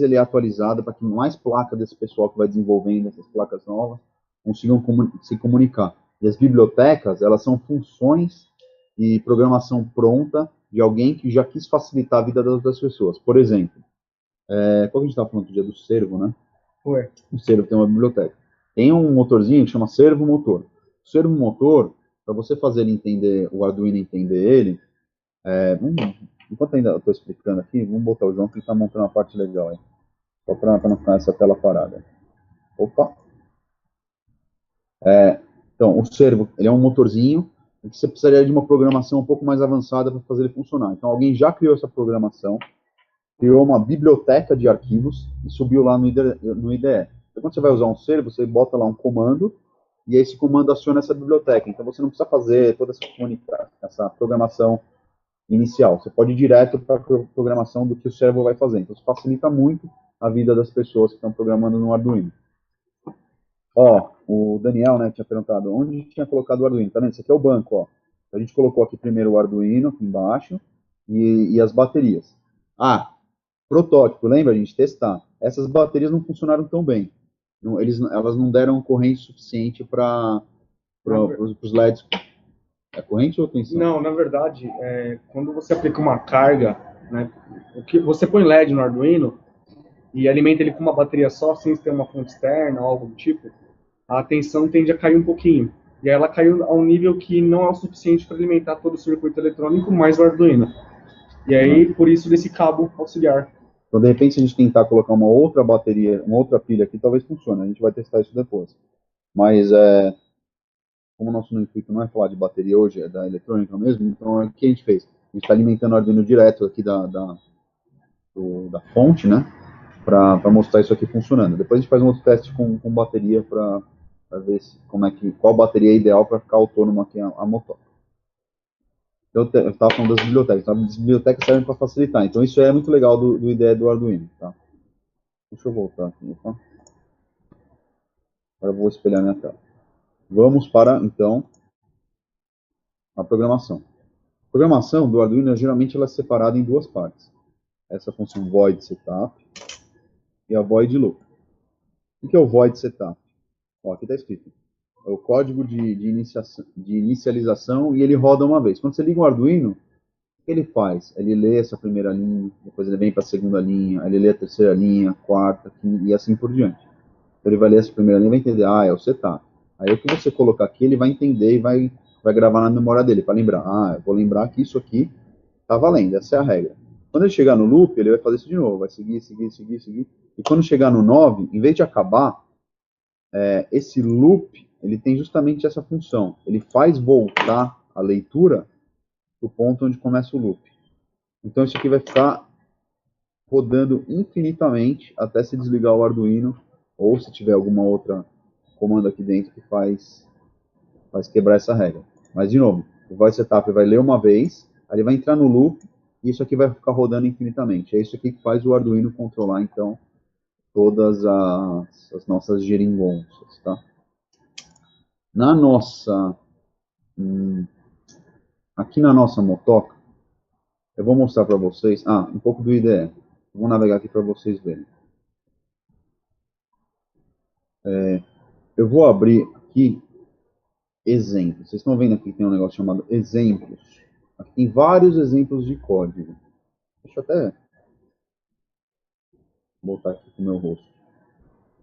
ele é atualizado para que mais placas desse pessoal que vai desenvolvendo essas placas novas consigam se comunicar. E as bibliotecas, elas são funções e programação pronta de alguém que já quis facilitar a vida das pessoas. Por exemplo, qual que a gente estava falando do dia do servo, né? Foi. O servo tem uma biblioteca. Tem um motorzinho que chama servo motor. O servo motor, para você fazer ele entender, o Arduino entender ele, enquanto ainda estou explicando aqui, vamos botar o João que ele está montando uma parte legal aí. Só para não ficar essa tela parada. Opa! Então, o servo, ele é um motorzinho que você precisaria de uma programação um pouco mais avançada para fazer ele funcionar. Então, alguém já criou essa programação, criou uma biblioteca de arquivos e subiu lá no IDE. Então, quando você vai usar um servo, você bota lá um comando e esse comando aciona essa biblioteca. Então, você não precisa fazer toda essa programação inicial. Você pode ir direto para a programação do que o servo vai fazer. Então, isso facilita muito a vida das pessoas que estão programando no Arduino. Ó, o Daniel, né, tinha perguntado onde a gente tinha colocado o Arduino. Tá vendo? Esse aqui é o banco, ó. A gente colocou aqui primeiro o Arduino, aqui embaixo, e as baterias. Ah, protótipo, lembra, a gente testar. Essas baterias não funcionaram tão bem. Elas não deram corrente suficiente para os LEDs. É corrente ou tensão? Não, na verdade, quando você aplica uma carga, né, você põe LED no Arduino e alimenta ele com uma bateria só, sem ter uma fonte externa ou algo do tipo, a tensão tende a cair um pouquinho. E aí ela caiu a um nível que não é o suficiente para alimentar todo o circuito eletrônico mais o Arduino. E aí, por isso, desse cabo auxiliar. Então, de repente, se a gente tentar colocar uma outra bateria, uma outra pilha aqui, talvez funcione. A gente vai testar isso depois. Mas, como o nosso intuito não é falar de bateria hoje, é da eletrônica mesmo, então o que a gente fez? A gente está alimentando o Arduino direto aqui da fonte, né? Para mostrar isso aqui funcionando. Depois a gente faz um outro teste com bateria para ver qual bateria é ideal para ficar autônomo aqui a motor. Eu estava falando das bibliotecas. Tá? As bibliotecas servem para facilitar. Então isso é muito legal do IDE do Arduino. Tá? Deixa eu voltar aqui. Tá? Agora eu vou espelhar minha tela. Vamos para, então, a programação. A programação do Arduino, geralmente, ela é separada em duas partes. Essa função void setup e a void loop. O que é o void setup? Ó, aqui está escrito. É o código de inicialização e ele roda uma vez. Quando você liga o Arduino, o que ele faz? Ele lê essa primeira linha, depois ele vem para a segunda linha, ele lê a terceira linha, quarta, quinta, e assim por diante. Então ele vai ler essa primeira linha e vai entender, é o setup. Aí o que você colocar aqui, ele vai entender e vai gravar na memória dele, para lembrar. Eu vou lembrar que isso aqui está valendo, essa é a regra. Quando ele chegar no loop, ele vai fazer isso de novo, vai seguir, seguir, seguir, seguir. E quando chegar no 9, em vez de acabar, esse loop, ele tem justamente essa função. Ele faz voltar a leitura do ponto onde começa o loop. Então isso aqui vai ficar rodando infinitamente até se desligar o Arduino, ou se tiver alguma outra comando aqui dentro que faz quebrar essa regra. Mas, de novo, o void setup vai ler uma vez, aí ele vai entrar no loop, e isso aqui vai ficar rodando infinitamente. É isso aqui que faz o Arduino controlar, então, todas as nossas geringonças, tá? Na nossa... aqui na nossa motoca, eu vou mostrar para vocês... um pouco do IDE. Vou navegar aqui para vocês verem. Eu vou abrir aqui exemplos. Vocês estão vendo aqui que tem um negócio chamado exemplos. Aqui tem vários exemplos de código. Deixa eu até botar aqui com o meu rosto.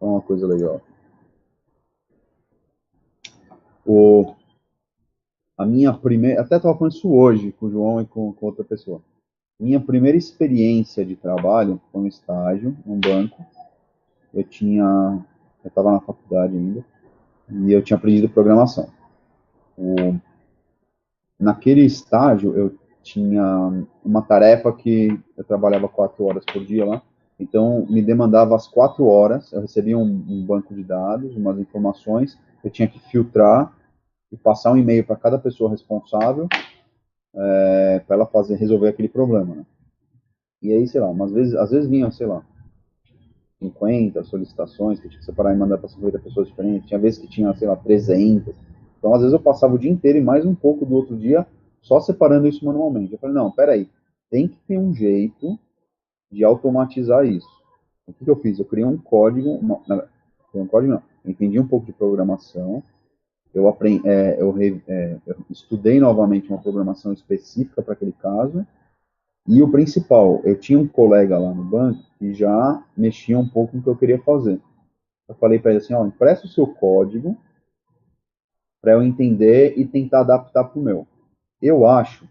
Olha uma coisa legal. A minha primeira... Até estava falando isso hoje com o João e com outra pessoa. Minha primeira experiência de trabalho foi um estágio, num banco. Eu estava na faculdade ainda. E eu tinha aprendido programação. Naquele estágio, eu tinha uma tarefa que eu trabalhava 4 horas por dia lá, então me demandava as 4 horas, eu recebia um banco de dados, umas informações, eu tinha que filtrar e passar um e-mail para cada pessoa responsável para ela resolver aquele problema. Né? E aí, sei lá, às vezes vinham, sei lá, 50 solicitações que eu tinha que separar e mandar para 50 pessoas diferentes, tinha vezes que tinha, sei lá, 300. Então, às vezes eu passava o dia inteiro e mais um pouco do outro dia só separando isso manualmente. Eu falei, não, peraí, tem que ter um jeito de automatizar isso. O que eu fiz? Eu criei um código, eu entendi um pouco de programação, eu estudei novamente uma programação específica para aquele caso, e o principal, eu tinha um colega lá no banco que já mexia um pouco no que eu queria fazer. Eu falei para ele assim, empresta o seu código para eu entender e tentar adaptar para o meu. Eu acho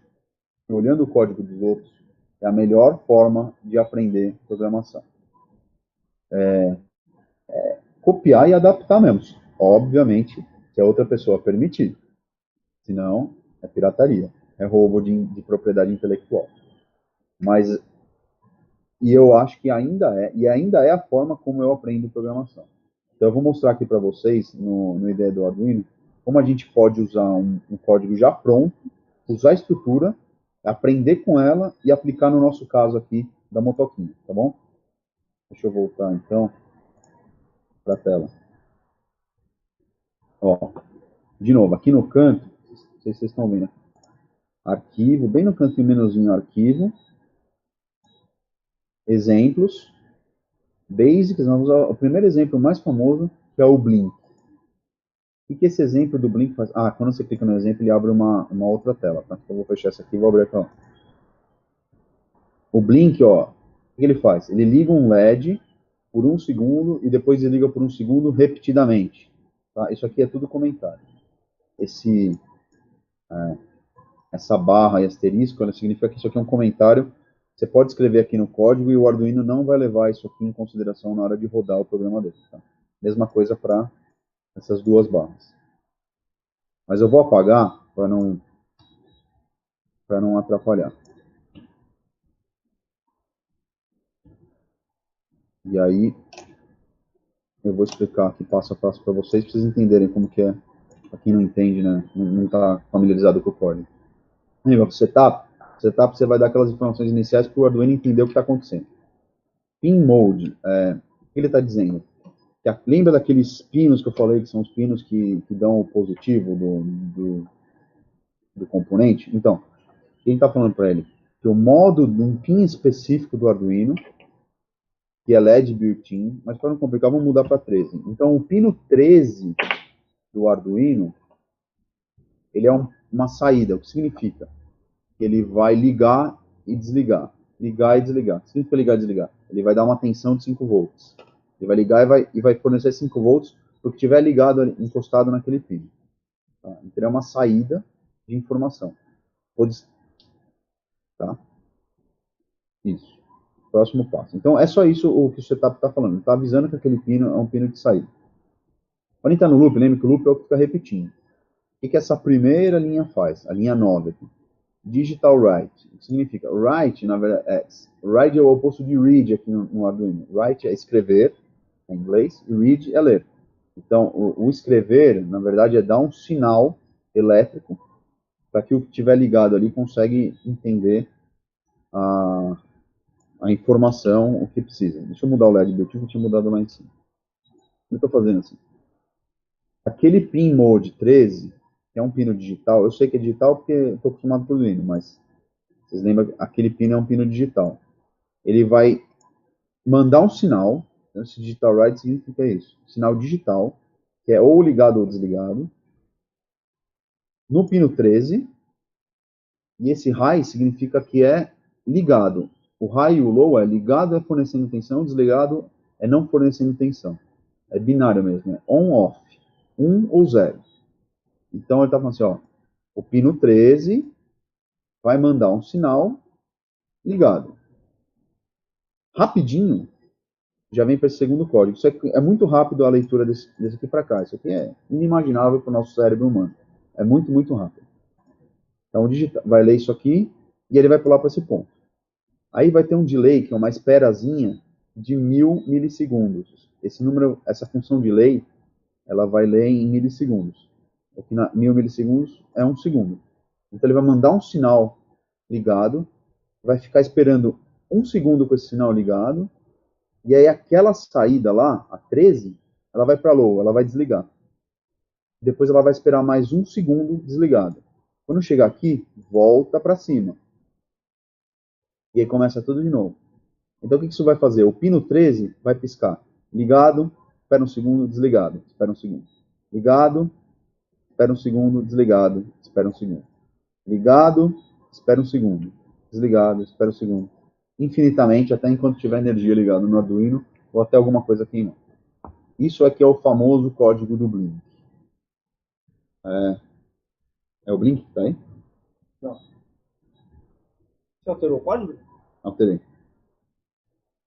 que, olhando o código dos outros, é a melhor forma de aprender programação. Copiar e adaptar mesmo. Obviamente, se a outra pessoa permitir. Senão, é pirataria. É roubo de propriedade intelectual. E eu acho que ainda é a forma como eu aprendo programação. Então, eu vou mostrar aqui para vocês, no IDE do Arduino, como a gente pode usar um código já pronto, usar a estrutura, aprender com ela e aplicar no nosso caso aqui da motoquinha, tá bom? Deixa eu voltar, então, para a tela. Ó, de novo, aqui no canto, não sei se vocês estão vendo, arquivo, bem no cantinho menuzinho arquivo, exemplos, basics, vamos usar o primeiro exemplo mais famoso, que é o Blink. O que esse exemplo do Blink faz? Quando você clica no exemplo, ele abre uma outra tela, tá? Então eu vou fechar essa aqui e vou abrir aquela. O Blink, o que ele faz? Ele liga um LED por 1 segundo e depois desliga por 1 segundo repetidamente. Tá? Isso aqui é tudo comentário. Essa barra e asterisco, ela significa que isso aqui é um comentário. Você pode escrever aqui no código e o Arduino não vai levar isso aqui em consideração na hora de rodar o programa dele. Tá? Mesma coisa para essas duas barras. Mas eu vou apagar para não atrapalhar. E aí, eu vou explicar aqui passo a passo para vocês entenderem como que é. Para quem não entende, né? Não está familiarizado com o código. Lembra, setup você vai dar aquelas informações iniciais para o Arduino entender o que está acontecendo. Pin mode, o que ele está dizendo? Lembra daqueles pinos que eu falei, que são os pinos que dão o positivo do componente? Então, ele está falando para ele que o modo de um pin específico do Arduino, que é LED built-in, mas para não complicar, vamos mudar para 13. Então, o pino 13 do Arduino, ele é uma saída, o que significa? Que ele vai ligar e desligar. Ligar e desligar. O que significa ligar e desligar? Ele vai dar uma tensão de 5 volts. Ele vai ligar e vai fornecer 5 volts para o que estiver ligado, encostado naquele pino. Tá? Então, é uma saída de informação. Tá? Isso. Próximo passo. Então, é só isso o que o setup está falando. Está avisando que aquele pino é um pino de saída. Quando está no loop, lembre que o loop é o que fica repetindo. O que essa primeira linha faz? A linha 9 aqui. Digital write. O que significa? Write, na verdade, write é o oposto de read aqui no Arduino. Write é escrever, em inglês, e read é ler. Então, o escrever, na verdade, é dar um sinal elétrico para que o que estiver ligado ali consegue entender a informação, o que precisa. Deixa eu mudar o LED built-in, que eu tinha mudado lá em cima. Eu estou fazendo assim. Aquele pin mode 13, que é um pino digital, eu sei que é digital porque estou acostumado com o Arduino, mas vocês lembram que aquele pino é um pino digital. Ele vai mandar um sinal, esse digital write significa isso, sinal digital, que é ou ligado ou desligado, no pino 13, e esse high significa que é ligado. O high e o low é ligado é fornecendo tensão, desligado é não fornecendo tensão. É binário mesmo, é on-off, 1 ou 0. Então ele está falando assim, ó, o pino 13 vai mandar um sinal ligado. Rapidinho, já vem para esse segundo código. Isso é muito rápido a leitura desse aqui para cá. Isso aqui é inimaginável para o nosso cérebro humano. É muito, muito rápido. Então, vai ler isso aqui e ele vai pular para esse ponto. Aí vai ter um delay, que é uma esperazinha de 1000 milissegundos. Esse número, essa função delay, ela vai ler em milissegundos. Aqui 1000 milissegundos é 1 segundo. Então ele vai mandar um sinal ligado, vai ficar esperando 1 segundo com esse sinal ligado, e aí aquela saída lá, a 13, ela vai para low, ela vai desligar. Depois ela vai esperar mais 1 segundo desligada. Quando chegar aqui, volta para cima. E aí começa tudo de novo. Então o que isso vai fazer? O pino 13 vai piscar. Ligado, espera 1 segundo, desligado, espera 1 segundo. Ligado, espera 1 segundo, desligado, espera 1 segundo. Ligado, espera 1 segundo. Desligado, espera 1 segundo. Infinitamente, até enquanto tiver energia ligada no Arduino, ou até alguma coisa queimar. Isso aqui é o famoso código do Blink. É o Blink que tá aí? Não. Você alterou o código? Alterei.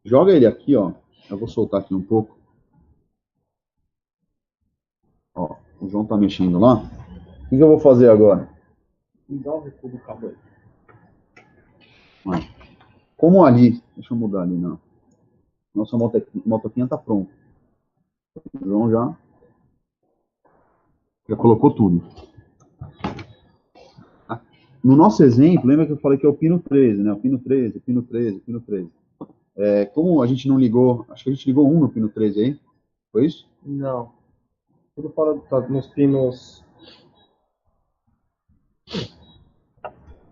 Joga ele aqui, ó. Eu vou soltar aqui um pouco. Ó, o João tá mexendo lá. O que eu vou fazer agora? Me dá o recuo do cabo aí. Como ali... Deixa eu mudar ali, não. Nossa motoquinha tá pronta. O João já colocou tudo. No nosso exemplo, lembra que eu falei que é o pino 13, né? O pino 13, o pino 13, o pino 13. Como a gente não ligou... Acho que a gente ligou um no pino 13 aí. Foi isso? Não. Tudo fora tá nos pinos.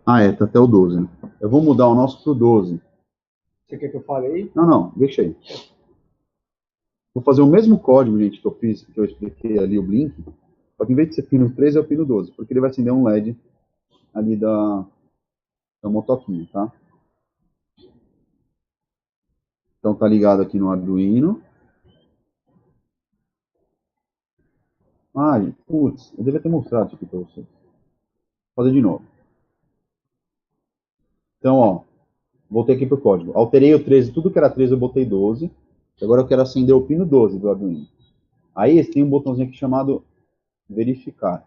Tá até o 12, né? Eu vou mudar o nosso pro 12. Você quer que eu fale aí? Não, deixa aí. Vou fazer o mesmo código, gente, que eu fiz, que eu expliquei ali o Blink, só que em vez de ser pino 13, é o pino 12, porque ele vai acender um LED ali da motoquinha, tá? Então tá ligado aqui no Arduino. Gente, putz, eu devia ter mostrado isso aqui pra vocês. Vou fazer de novo. Então, ó, voltei aqui pro código. Alterei o 13, tudo que era 13 eu botei 12. Agora eu quero acender o pino 12 do Arduino. Aí tem um botãozinho aqui chamado verificar.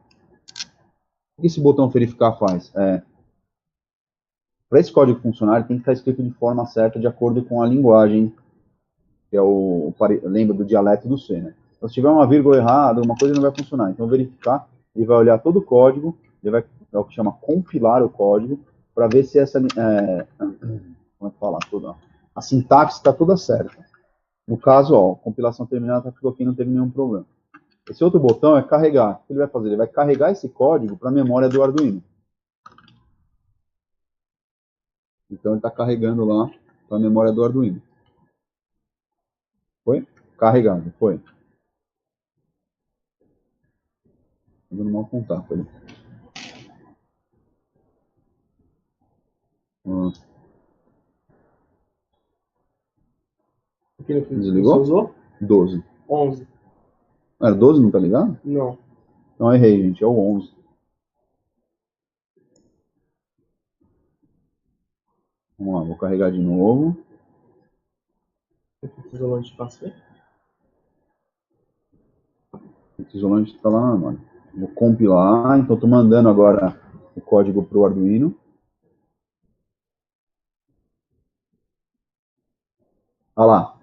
O que esse botão verificar faz? Para esse código funcionar, ele tem que estar escrito de forma certa, de acordo com a linguagem, que é lembra do dialeto do C, né? Então, se tiver uma vírgula errada, uma coisa não vai funcionar. Então, verificar, ele vai olhar todo o código, ele vai, é o que chama compilar o código, para ver se essa, como é que fala, a sintaxe está toda certa. No caso, ó, compilação terminada ficou aqui, não teve nenhum problema. Esse outro botão é carregar. O que ele vai fazer? Ele vai carregar esse código para a memória do Arduino. Então ele está carregando lá para a memória do Arduino. Foi? Carregado, foi. Dando mau contato ali. Desligou? Você usou? 12. 11. Era 12, não tá ligado? Não. Então errei, gente, é o 11. Vamos lá, vou carregar de novo. Esse isolante de passe. Esse isolante está lá na memória. Vou compilar, então estou mandando agora o código para o Arduino. Olha lá.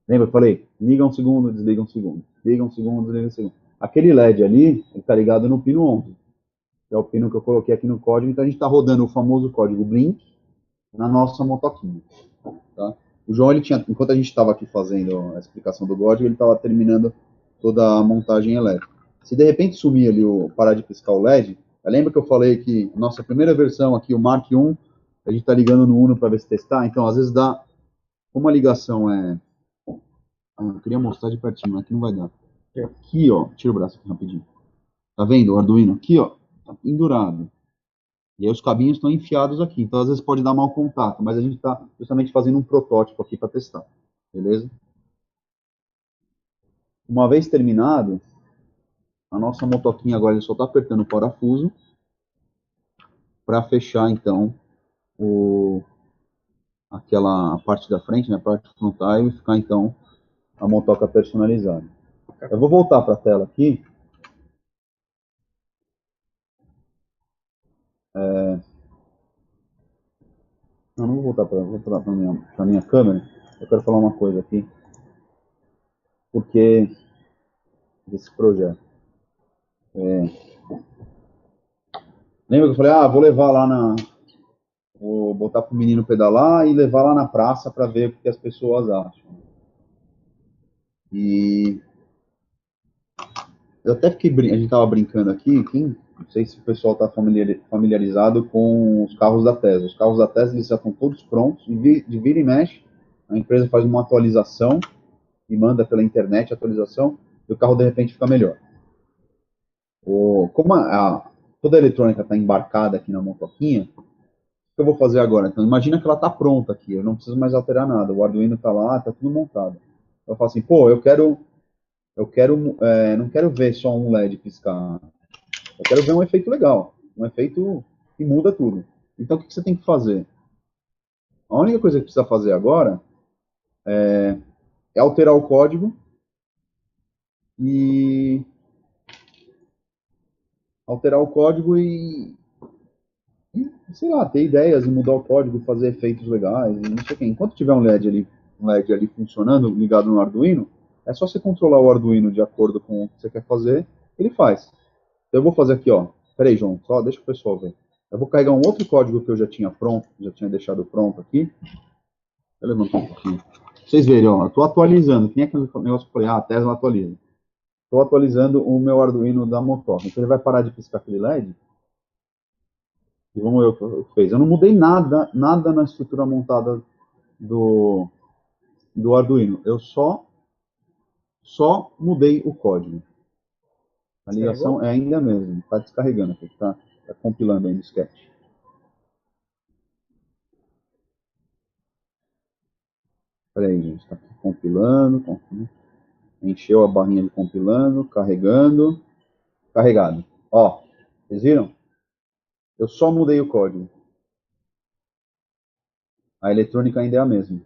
Lembra? Eu falei, liga um segundo, desliga um segundo. Liga um segundo, desliga um segundo. Aquele LED ali, ele está ligado no pino 11. Que é o pino que eu coloquei aqui no código. Então a gente está rodando o famoso código Blink na nossa motoquinha. Tá? O João, ele tinha, enquanto a gente estava aqui fazendo a explicação do código, ele estava terminando toda a montagem elétrica. Se de repente sumir ali, parar de piscar o LED, lembra que eu falei que nossa primeira versão aqui, o Mark 1, a gente está ligando no Uno para ver se testar? Então, às vezes dá, como a ligação é... eu queria mostrar de pertinho, mas aqui não vai dar. Aqui, ó, tira o braço aqui rapidinho. Tá vendo o Arduino aqui, ó? Tá pendurado. E aí os cabinhos estão enfiados aqui, então às vezes pode dar mau contato, mas a gente está justamente fazendo um protótipo aqui para testar, beleza? Uma vez terminado, a nossa motoquinha agora ele só está apertando o parafuso para fechar então aquela parte da frente, né, a parte frontal, e ficar então a motoca personalizada. Eu vou voltar para a tela aqui. Não vou voltar para a minha câmera. Eu quero falar uma coisa aqui. Porque desse projeto. Lembra que eu falei, vou levar lá vou botar pro menino pedalar e levar lá na praça para ver o que as pessoas acham. E eu até fiquei, a gente tava brincando aqui, não sei se o pessoal está familiarizado com os carros da Tesla. Os carros da Tesla eles já estão todos prontos, de vira e mexe, a empresa faz uma atualização e manda pela internet a atualização, e o carro de repente fica melhor. Como toda a eletrônica está embarcada aqui na motoquinha, o que eu vou fazer agora? Então, imagina que ela está pronta aqui, eu não preciso mais alterar nada, o Arduino está lá, está tudo montado. Eu falo assim, pô, não quero ver só um LED piscar, eu quero ver um efeito legal, um efeito que muda tudo. Então, o que você tem que fazer? A única coisa que precisa fazer agora é alterar o código e sei lá, ter ideias e mudar o código, fazer efeitos legais, e não sei o quê. Enquanto tiver um LED ali funcionando, ligado no Arduino, é só você controlar o Arduino de acordo com o que você quer fazer, ele faz. Então eu vou fazer aqui, ó. Peraí, João, só deixa o pessoal ver. Eu vou carregar um outro código que eu já tinha pronto, já tinha deixado pronto aqui. Eu levantar um pouquinho. Pra vocês verem, ó, eu tô atualizando. Quem é aquele negócio que eu falei? A Tesla atualiza. Estou atualizando o meu Arduino da motoca. Então ele vai parar de piscar aquele LED. E vamos ver o que eu fiz. Eu não mudei nada na estrutura montada do Arduino. Eu só mudei o código. A ligação é ainda a mesma. Está descarregando aqui. Está compilando ainda o sketch. Espera aí, gente. Está aqui compilando. Encheu a barrinha de compilando. Carregando. Carregado. Ó, vocês viram? Eu só mudei o código. A eletrônica ainda é a mesma.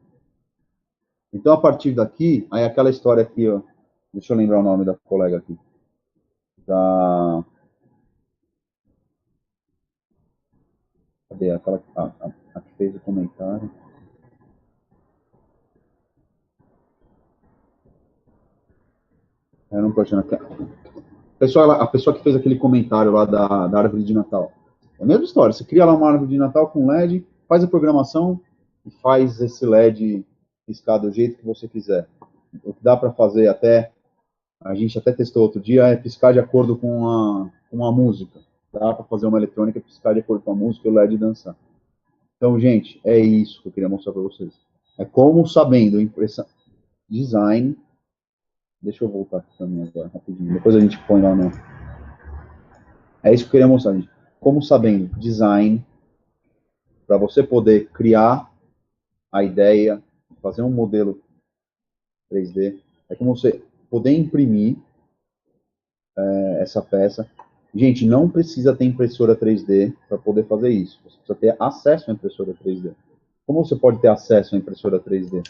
Então, a partir daqui, aí aquela história aqui, ó. Deixa eu lembrar o nome da colega aqui. Cadê? Aquela a que fez o comentário. Eu não tô achando aqui. A pessoa que fez aquele comentário lá da árvore de Natal. É a mesma história. Você cria lá uma árvore de Natal com LED, faz a programação e faz esse LED piscar do jeito que você quiser. O que dá para fazer até, a gente até testou outro dia, é piscar de acordo com a música. Dá para fazer uma eletrônica piscar de acordo com a música e o LED dançar. Então, gente, é isso que eu queria mostrar para vocês. É como sabendo impressão, design. Deixa eu voltar aqui também agora, rapidinho. Depois a gente põe lá no. É isso que eu queria mostrar, gente. Como sabendo design, para você poder criar a ideia, fazer um modelo 3D. É como você poder imprimir essa peça. Gente, não precisa ter impressora 3D para poder fazer isso. Você precisa ter acesso à impressora 3D. Como você pode ter acesso à impressora 3D?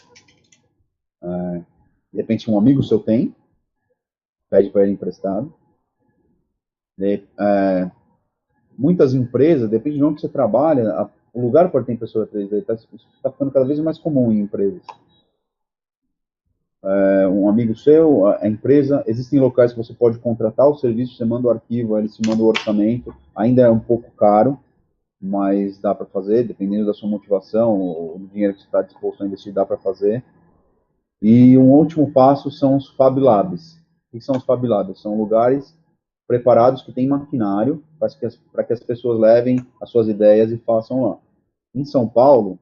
De repente, um amigo seu tem, pede para ele emprestado. Muitas empresas, depende de onde você trabalha, o lugar pode ter impressora 3D. Isso está ficando cada vez mais comum em empresas. Um amigo seu, a empresa, existem locais que você pode contratar o serviço, você manda o arquivo, ele se manda o orçamento, ainda é um pouco caro, mas dá para fazer, dependendo da sua motivação, ou do dinheiro que você está disposto a investir, dá para fazer. E um último passo são os Fab Labs. O que são os Fab Labs? São lugares preparados que têm maquinário para que as pessoas levem as suas ideias e façam lá. Em São Paulo,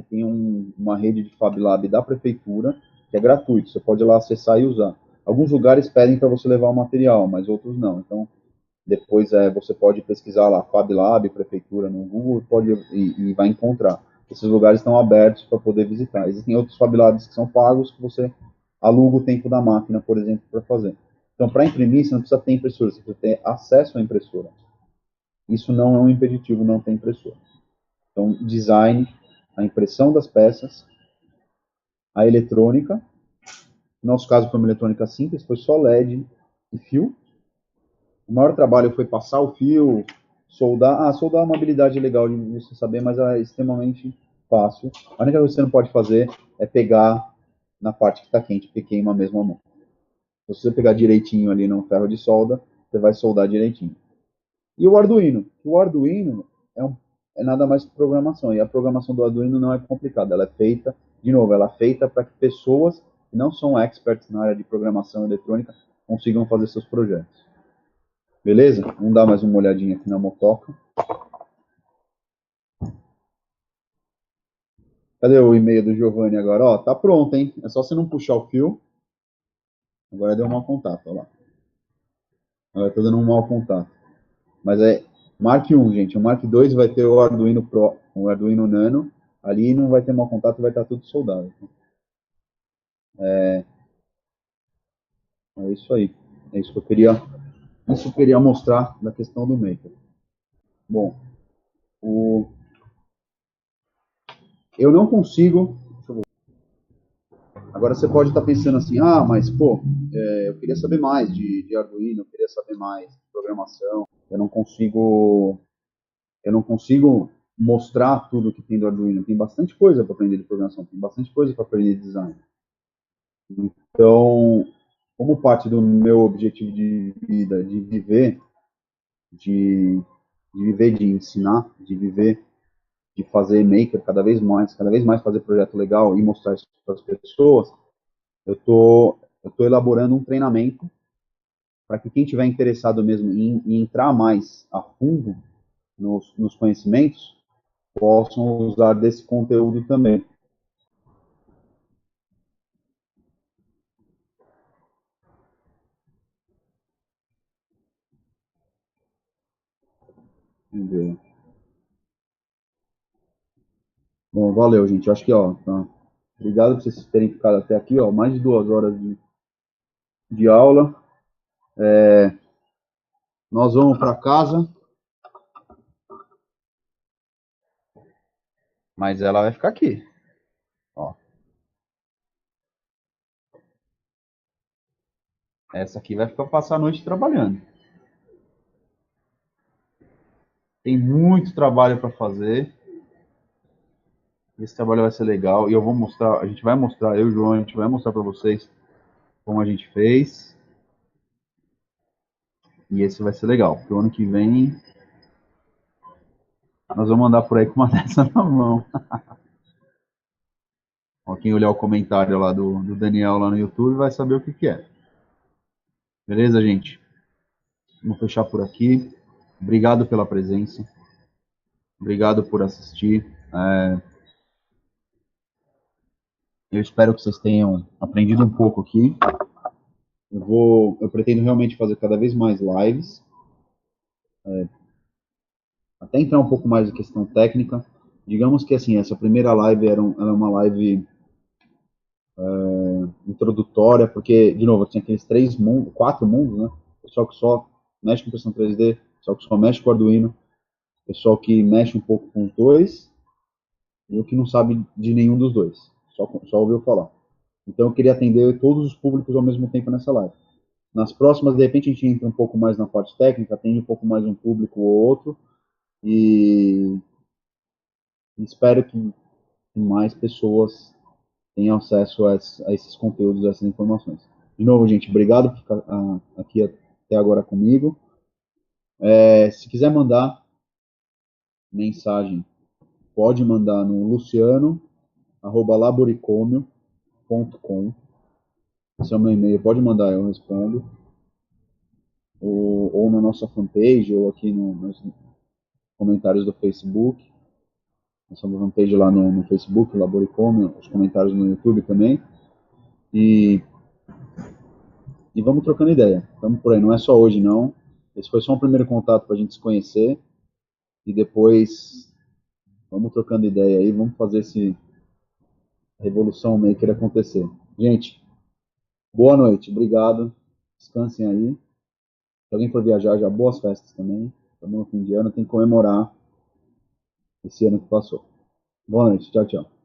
tem uma rede de Fab Lab da prefeitura, que é gratuito, você pode ir lá acessar e usar. Alguns lugares pedem para você levar o material, mas outros não. Então, depois você pode pesquisar lá Fab Lab, prefeitura no Google e vai encontrar. Esses lugares estão abertos para poder visitar. Existem outros Fab Labs que são pagos, que você aluga o tempo da máquina, por exemplo, para fazer. Então, para imprimir, você não precisa ter impressora, você precisa ter acesso à impressora. Isso não é um impeditivo, não ter impressora. Então, design, a impressão das peças, a eletrônica. No nosso caso foi uma eletrônica simples, foi só LED e fio. O maior trabalho foi passar o fio, soldar. Soldar é uma habilidade legal de você saber, mas é extremamente fácil. A única coisa que você não pode fazer é pegar na parte que está quente, porque queima mesmo a mão. Se você pegar direitinho ali no ferro de solda, você vai soldar direitinho. E o Arduino? O Arduino é nada mais que programação. E a programação do Arduino não é complicada. Ela é feita, de novo, ela é feita para que pessoas que não são experts na área de programação eletrônica consigam fazer seus projetos. Beleza? Vamos dar mais uma olhadinha aqui na motoca. Cadê o e-mail do Giovanni agora? Ó, tá pronto, hein? É só você não puxar o fio. Agora deu um mau contato, ó lá. Agora tá dando um mau contato. Mas Mark 1, gente. O Mark 2 vai ter o Arduino Pro, o Arduino Nano. Ali não vai ter mau contato, vai estar tudo soldado. É isso aí. É isso que eu queria mostrar da questão do Maker. Bom, eu não consigo. Agora você pode estar pensando assim, mas pô, eu queria saber mais de Arduino, eu queria saber mais de programação. Eu não consigo mostrar tudo que tem do Arduino. Tem bastante coisa para aprender de programação, tem bastante coisa para aprender de design. Então, como parte do meu objetivo de vida, de, de viver, de ensinar, de viver, de fazer maker cada vez mais fazer projeto legal e mostrar isso para as pessoas, eu tô elaborando um treinamento para que quem tiver interessado mesmo em entrar mais a fundo nos conhecimentos possam usar desse conteúdo também. Vamos ver. Bom, valeu, gente. Eu acho que, tá. Obrigado por vocês terem ficado até aqui, mais de 2 horas de aula. Nós vamos para casa, mas ela vai ficar aqui. Ó, essa aqui vai ficar passar a noite trabalhando. Tem muito trabalho para fazer. Esse trabalho vai ser legal e eu vou mostrar, a gente vai mostrar, eu e o João, a gente vai mostrar para vocês como a gente fez. E esse vai ser legal, porque o ano que vem nós vamos andar por aí com uma dessa na mão. Ó, quem olhar o comentário lá do Daniel lá no YouTube vai saber o que que é. Beleza, gente? Vamos fechar por aqui. Obrigado pela presença. Obrigado por assistir. Eu espero que vocês tenham aprendido um pouco aqui. Eu pretendo realmente fazer cada vez mais lives, até entrar um pouco mais em questão técnica. Digamos que assim, essa primeira live era uma live introdutória, porque, de novo, tinha aqueles 4 mundos, né? Pessoal que só mexe com impressão 3D, pessoal que só mexe com Arduino, pessoal que mexe um pouco com os dois, e o que não sabe de nenhum dos dois, só ouviu falar. Então eu queria atender todos os públicos ao mesmo tempo nessa live. Nas próximas, de repente, a gente entra um pouco mais na parte técnica, atende um pouco mais um público ou outro, e espero que mais pessoas tenham acesso a esses conteúdos, a essas informações. De novo, gente, obrigado por ficar aqui até agora comigo. Se quiser mandar mensagem, pode mandar no luciano@laboricomio.com. Esse é o meu e-mail, pode mandar, eu respondo. Ou na nossa fanpage, ou aqui nos comentários do Facebook. Nossa fanpage lá no Facebook, Laboricomio, os comentários no YouTube também. E vamos trocando ideia. Estamos por aí, não é só hoje, não. Esse foi só um primeiro contato para a gente se conhecer. E depois vamos trocando ideia aí, vamos fazer esse Revolução Maker acontecer. Gente, boa noite, obrigado. Descansem aí. Se alguém for viajar, já boas festas também. Estamos no fim de ano, tem que comemorar esse ano que passou. Boa noite, tchau, tchau.